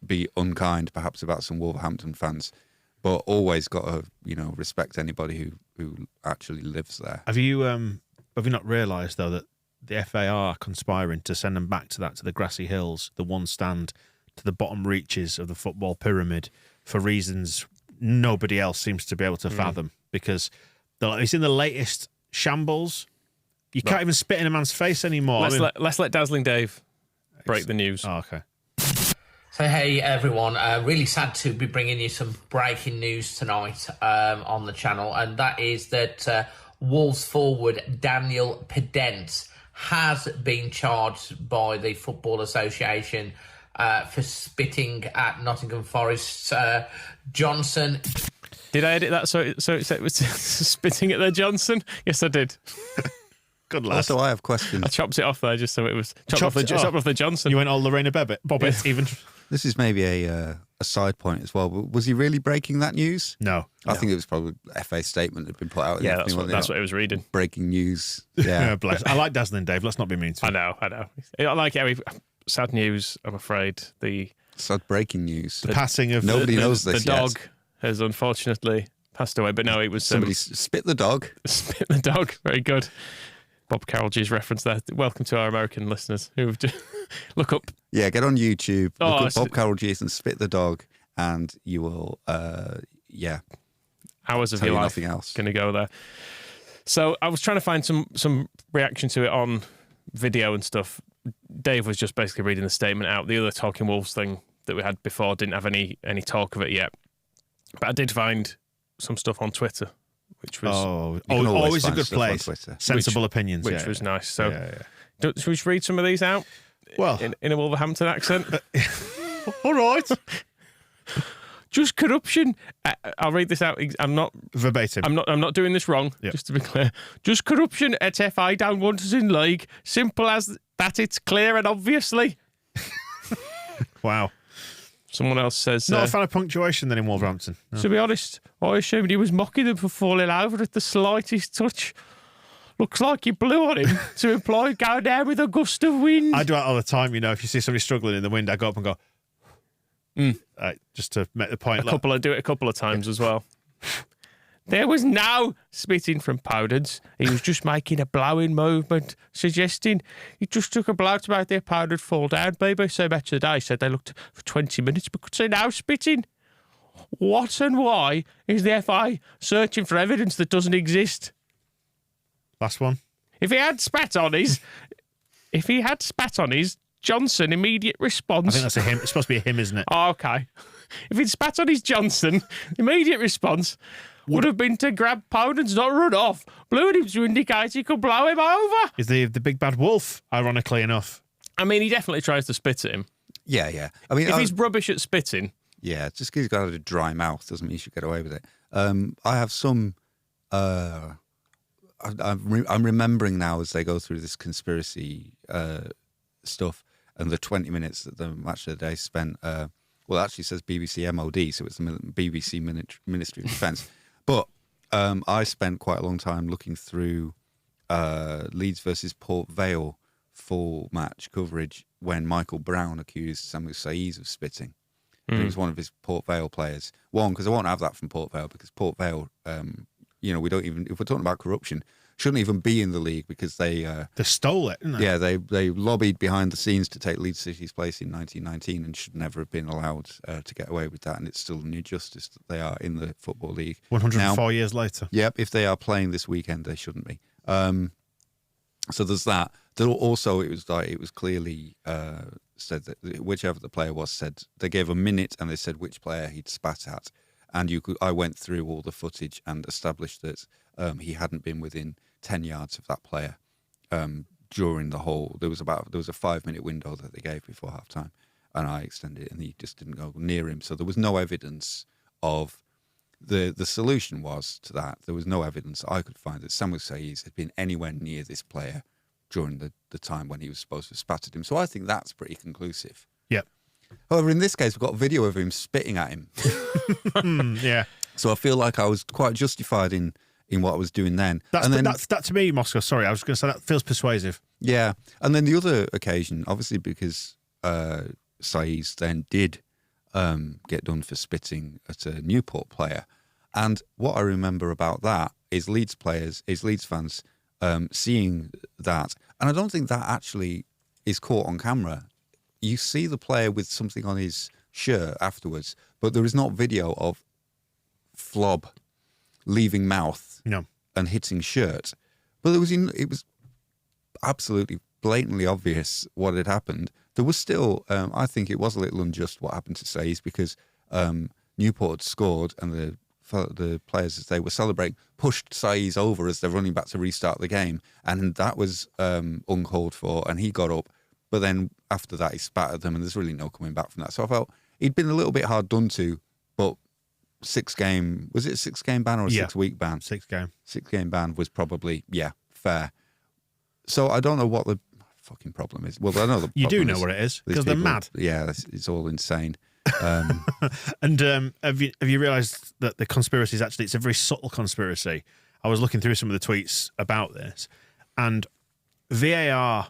be unkind perhaps about some Wolverhampton fans, but always got to, respect anybody who actually lives there. Have you not realised, though, that the FA are conspiring to send them back to the grassy hills, the one stand, to the bottom reaches of the football pyramid for reasons nobody else seems to be able to fathom? Because it's in the latest shambles. You can't even spit in a man's face anymore. Let's let Dazzling Dave break the news. Oh, okay. So, hey, everyone. Really sad to be bringing you some breaking news tonight on the channel, and that is that Wolves forward Daniel Pedence has been charged by the Football Association for spitting at Nottingham Forest's Johnson. Did I edit that so it was spitting at their Johnson? Yes, I did. Good lad. Also, I have questions. I chopped it off there just so it was chopped off the Johnson. You went all Lorena Bobbitt even. This is maybe a side point as well. But was he really breaking that news? No. I think it was probably FA statement that had been put out. Yeah, that's what it was reading. Breaking news. Yeah. Bless. I like Dazzling Dave. Let's not be mean to him. I know. I like how sad news, I'm afraid. Sad breaking news. The passing of nobody knows this the dog has unfortunately passed away. But no, it was somebody spit the dog. Spit the dog. Very good. Bob Carroll G's reference there. Welcome to our American listeners who've look up. Yeah, get on YouTube. Look up Bob Carroll G's and spit the dog, and you will. Hours of your life. Nothing else. Going to go there. So I was trying to find some reaction to it on video and stuff. Dave was just basically reading the statement out. The other Talking Wolves thing that we had before didn't have any talk of it yet, but I did find some stuff on Twitter. Which was always a good place. Sensible opinions, which was nice. So, should we read some of these out? Well, in a Wolverhampton accent. All right. Just corruption. I'll read this out. I'm not verbatim. I'm not doing this wrong. Yep. Just to be clear. Just corruption at FI down once in league. Simple as that. It's clear and obviously. Wow. Someone else says... Not a fan of punctuation then in Wolverhampton. No. To be honest, I assumed he was mocking them for falling over at the slightest touch. Looks like he blew on him to imply go down with a gust of wind. I do that all the time, if you see somebody struggling in the wind, I go up and go... just to make the point. I do it a couple of times as well. There was no spitting from Powders. He was just making a blowing movement, suggesting he just took a blow to make their powder fall down. BBC Match Today said they looked for 20 minutes but could see no spitting. What and why is the FA searching for evidence that doesn't exist? Last one. If he had spat on his Johnson, immediate response. I think that's a him. It's supposed to be a him, isn't it? Oh, okay. If he'd spat on his Johnson, immediate response would have been to grab Powden's, not run off. Blew at him to indicate he could blow him over. Is the big bad wolf, ironically enough. I mean, he definitely tries to spit at him. Yeah. I mean, if he's rubbish at spitting. Yeah, just because he's got a dry mouth doesn't mean you should get away with it. I have some... I'm remembering now as they go through this conspiracy stuff and the 20 minutes that the Match of the Day spent... it actually says BBC MOD, so it's the BBC Ministry of Defence. But I spent quite a long time looking through Leeds versus Port Vale full match coverage when Michael Brown accused Samu Saiz of spitting. He was one of his Port Vale players. One, because I won't have that from Port Vale, because Port Vale, we don't even, if we're talking about corruption, shouldn't even be in the league because they stole it, didn't they? Yeah, they lobbied behind the scenes to take Leeds City's place in 1919 and should never have been allowed to get away with that. And it's still an injustice that they are in the Football League. 104 years later. Yep, if they are playing this weekend, they shouldn't be. So there's that. There also, it was clearly said that whichever the player was said they gave a minute and they said which player he'd spat at, and I went through all the footage and established that he hadn't been within 10 yards of that player during the whole. There was a 5-minute window that they gave before half time, and I extended it, and he just didn't go near him. So there was no evidence of. The solution was to that. There was no evidence I could find that Samuel Saiz had been anywhere near this player during the time when he was supposed to have spat at him. So I think that's pretty conclusive. Yep. However, in this case, we've got a video of him spitting at him. Yeah. So I feel like I was quite justified in what I was doing then. That to me, Moscow. Sorry, I was going to say that feels persuasive. Yeah. And then the other occasion, obviously, because Saiz then did get done for spitting at a Newport player. And what I remember about that is Leeds fans seeing that. And I don't think that actually is caught on camera. You see the player with something on his shirt afterwards, but there is not video of Flob leaving mouth and hitting shirt. But it was absolutely blatantly obvious what had happened. There was still, I think it was a little unjust what happened to Saiz because Newport had scored and the players, as they were celebrating, pushed Saiz over as they're running back to restart the game. And that was uncalled for, and he got up. But then after that, he spat at them, and there's really no coming back from that. So I felt he'd been a little bit hard done to, but was it a 6-game ban or a 6-week ban? 6-game ban was probably, fair. So I don't know what the fucking problem is. Well, I know the You do problem know is what it is, these because they're people- mad. Yeah, it's all insane. And have you realised that the conspiracy is actually, it's a very subtle conspiracy. I was looking through some of the tweets about this, and VAR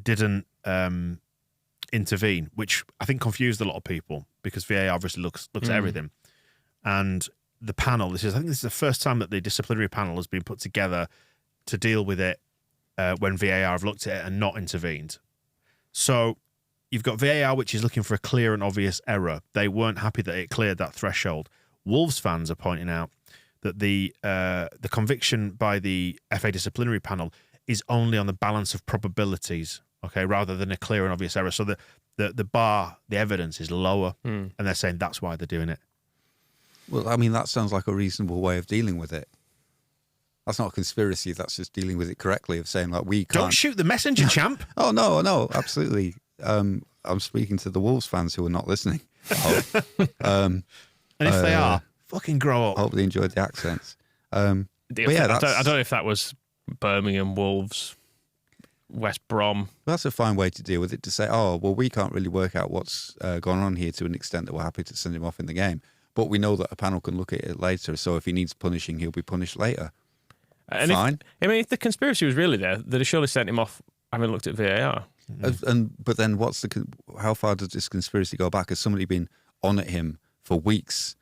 didn't intervene, which I think confused a lot of people because VAR obviously looks at everything. And the panel, I think this is the first time that the disciplinary panel has been put together to deal with it when VAR have looked at it and not intervened. So you've got VAR, which is looking for a clear and obvious error. They weren't happy that it cleared that threshold. Wolves fans are pointing out that the conviction by the FA disciplinary panel is only on the balance of probabilities, okay, rather than a clear and obvious error. So the bar, the evidence is lower, and they're saying that's why they're doing it. Well, I mean, that sounds like a reasonable way of dealing with it. That's not a conspiracy. That's just dealing with it correctly, of saying, like, we can't... Don't shoot the messenger, champ. Oh, no, absolutely. I'm speaking to the Wolves fans who are not listening. And if they are, fucking grow up. I hope they enjoyed the accents. I don't know if that was Birmingham, Wolves, West Brom. That's a fine way to deal with it, to say, oh, well, we can't really work out what's gone on here to an extent that we're happy to send him off in the game. But we know that a panel can look at it later, so if he needs punishing, he'll be punished later. And Fine. If the conspiracy was really there, they'd have surely sent him off having looked at VAR. But then how far does this conspiracy go back? Has somebody been on at him for weeks,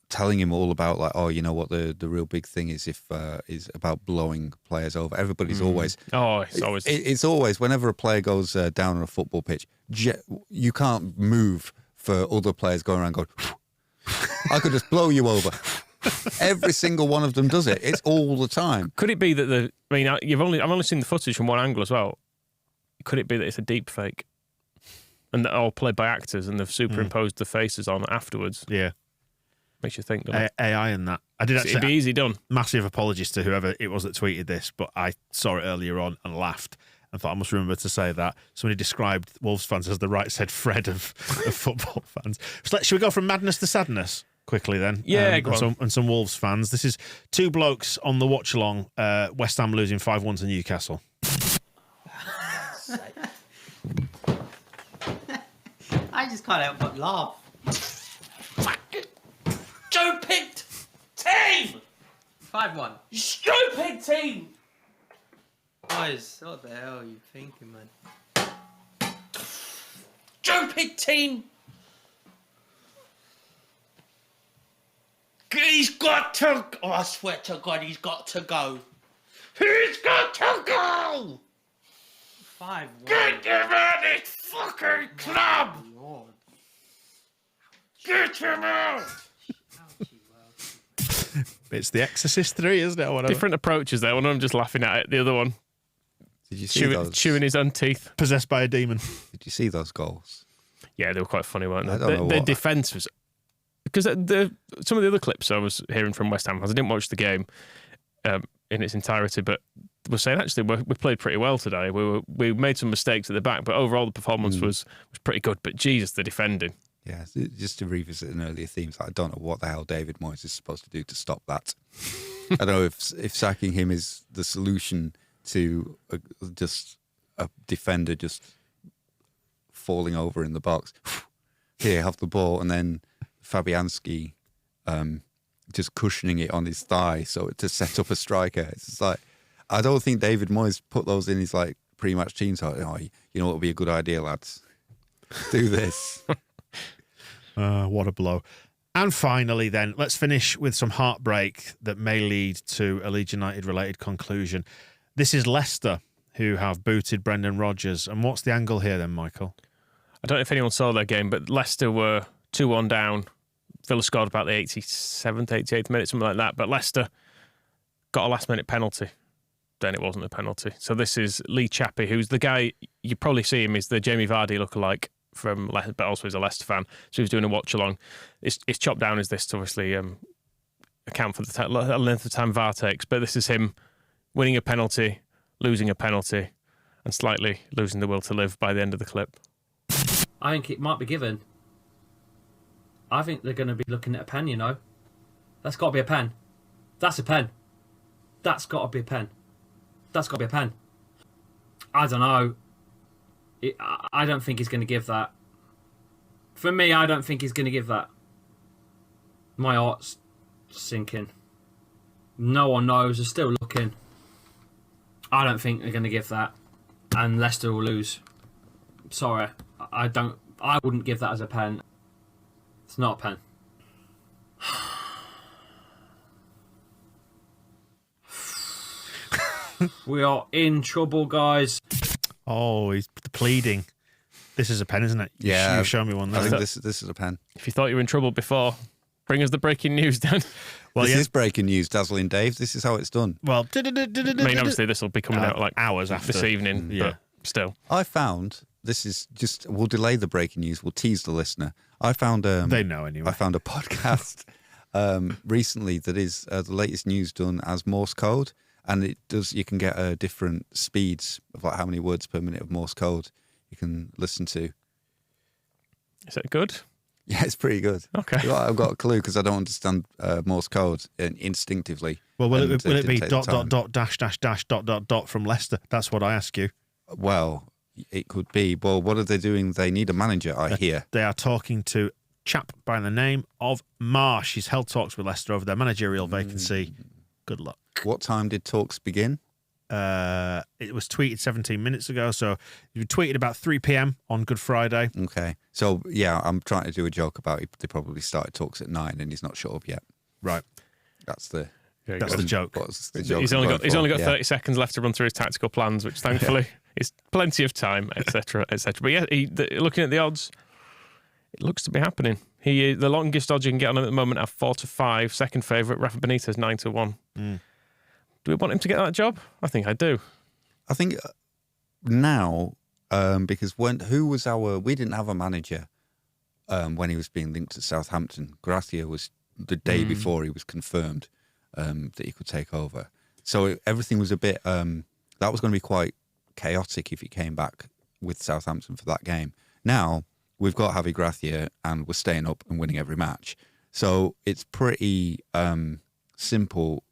telling him all about, like, oh, you know what the real big thing is is about blowing players over. Everybody's always... Oh, it's always... It's always, whenever a player goes down on a football pitch, you can't move for other players going around going, I could just blow you over. Every single one of them does it. It's all the time. Could it be that I've only seen the footage from one angle as well. Could it be that it's a deep fake, and they're all played by actors, and they've superimposed the faces on afterwards? Yeah, makes you think. Doesn't it? AI in that. I did actually. It'd be easy done. Massive apologies to whoever it was that tweeted this, but I saw it earlier on and laughed. And thought I must remember to say that. Somebody described Wolves fans as the right said Fred of football fans. Should we go from madness to sadness quickly then? Yeah, go on. And some Wolves fans. This is two blokes on the watch along. West Ham losing 5-1 to Newcastle. I just can't help but laugh. Stupid team! 5-1. Stupid team! Guys, what the hell are you thinking, man? Stupid team! He's got to... Oh, I swear to God, he's got to go. He's got to go! 5-1. Get him out of this fucking club! Get him out! It's The Exorcist 3, isn't it? Or whatever. Different approaches there. One of them just laughing at it. The other one Did you see those? Chewing his own teeth. Possessed by a demon. Did you see those goals? Yeah, they were quite funny, weren't they? I don't know Their what- defence was... Because some of the other clips I was hearing from West Ham, I didn't watch the game in its entirety, but we're saying actually we played pretty well today. We made some mistakes at the back, but overall the performance was pretty good. But Jesus, the defending. Yeah, just to revisit an earlier theme, I don't know what the hell David Moyes is supposed to do to stop that. I don't know if sacking him is the solution to just a defender just falling over in the box. Here, have the ball, and then Fabianski just cushioning it on his thigh so to set up a striker. It's just like, I don't think David Moyes put those in his like pre-match teams. Like, oh, you know what would be a good idea, lads? Do this. What a blow. And finally, then, let's finish with some heartbreak that may lead to a Leeds United related conclusion. This is Leicester, who have booted Brendan Rodgers. And what's the angle here then, Michael? I don't know if anyone saw their game, but Leicester were 2-1 down. Villa scored about the 87th, 88th minute, something like that. But Leicester got a last-minute penalty. Then it wasn't a penalty. So this is Lee Chappie, who's the guy, you probably see him, is the Jamie Vardy lookalike from Leicester, but also he's a Leicester fan. So he's doing a watch-along. It's chopped down as this to obviously account for the length of time VAR takes. But this is him winning a penalty, losing a penalty, and slightly losing the will to live by the end of the clip. I think it might be given. I think they're going to be looking at a pen, you know. That's got to be a pen. That's a pen. That's got to be a pen. That's got to be a pen. I don't know. I don't think he's going to give that. For me, I don't think he's going to give that. My heart's sinking. No one knows. They're still looking. I don't think they're going to give that. And Leicester will lose. Sorry. I wouldn't give that as a pen. It's not a pen. We are in trouble, guys. Oh, he's pleading. This is a pen, isn't it? Yeah. You showed me one. I There. think this is a pen. If you thought you were in trouble before, bring us the breaking news then. Well, this yeah. is breaking news, Dazzling Dave. This is how it's done. Well, I mean, obviously this will be coming out like hours after this evening, Yeah. but still. I found, this is just, we'll delay the breaking news, we'll tease the listener. I found they know anyway. I found a podcast recently that is the latest news done as Morse code, and it does, you can get different speeds of like how many words per minute of Morse code you can listen to. Is it good? Yeah, it's pretty good. Okay. I've got a clue because I don't understand Morse code instinctively. Well, will it be didn't take the time. dot from Leicester? That's what I ask you. Well, it could be. Well, what are they doing? They need a manager, I hear. They are talking to a chap by the name of Marsh. He's held talks with Leicester over their managerial vacancy. Good luck. What time did talks begin? It was tweeted 17 minutes ago, so you tweeted about 3 p.m. on Good Friday. Okay. So, yeah, I'm trying to do a joke about it. They probably started talks at 9 and he's not shut up yet. Right. That's the joke. What's the joke He's I'm only going got for? 30 seconds left to run through his tactical plans, which thankfully is plenty of time, etc., etc. But yeah, looking at the odds, it looks to be happening. The longest odds you can get on him at the moment are 4-5. Second favourite, Rafa Benitez, 9-1. Do we want him to get that job? I think I do. I think now, because we didn't have a manager when he was being linked to Southampton. Gracia was the day before he was confirmed that he could take over. So everything was a bit, that was going to be quite chaotic if he came back with Southampton for that game. Now, we've got Javi Gracia and we're staying up and winning every match. So it's pretty simple.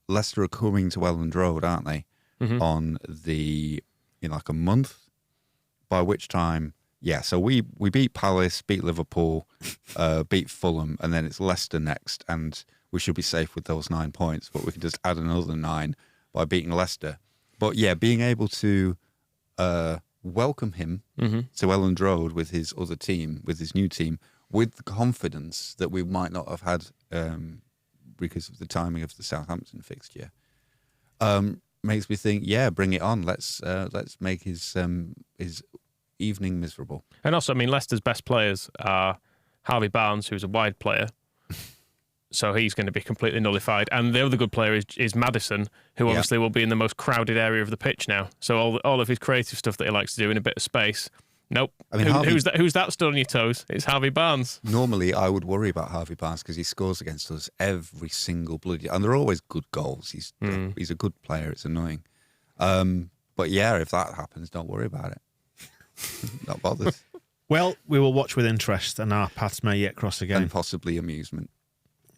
Leicester are coming to Elland Road, aren't they? On in like a month. By which time, yeah. So we beat Palace, beat Liverpool, beat Fulham, and then it's Leicester next, and we should be safe with those 9 points. But we can just add another 9 by beating Leicester. But yeah, being able to welcome him to Elland Road with his other team, with his new team, with the confidence that we might not have had. Because of the timing of the Southampton fixture, makes me think, yeah, bring it on. Let's make his evening miserable. And also, I mean, Leicester's best players are Harvey Barnes, who's a wide player, so he's going to be completely nullified. And the other good player is Maddison, who obviously will be in the most crowded area of the pitch now. So all of his creative stuff that he likes to do in a bit of space. Nope. I mean, who's that stood on your toes? It's Harvey Barnes. Normally, I would worry about Harvey Barnes because he scores against us every single bloody, and they're always good goals. He's a good player. It's annoying, but yeah, if that happens, don't worry about it. Not bothered. Well, we will watch with interest, and our paths may yet cross again, and possibly amusement.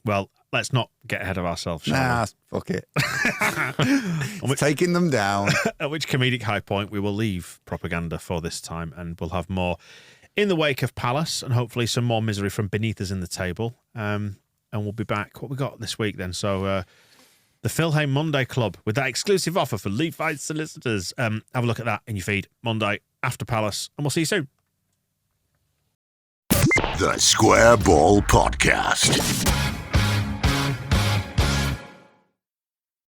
Well, let's not get ahead of ourselves, shall we? Fuck it. Taking them down. At which comedic high point we will leave propaganda for this time, and we'll have more in the wake of Palace, and hopefully some more misery from beneath us in the table. And we'll be back. What we got this week then? So the Philhay Monday Club with that exclusive offer for Levi's solicitors. Have a look at that in your feed Monday after Palace, and we'll see you soon. The Square Ball Podcast.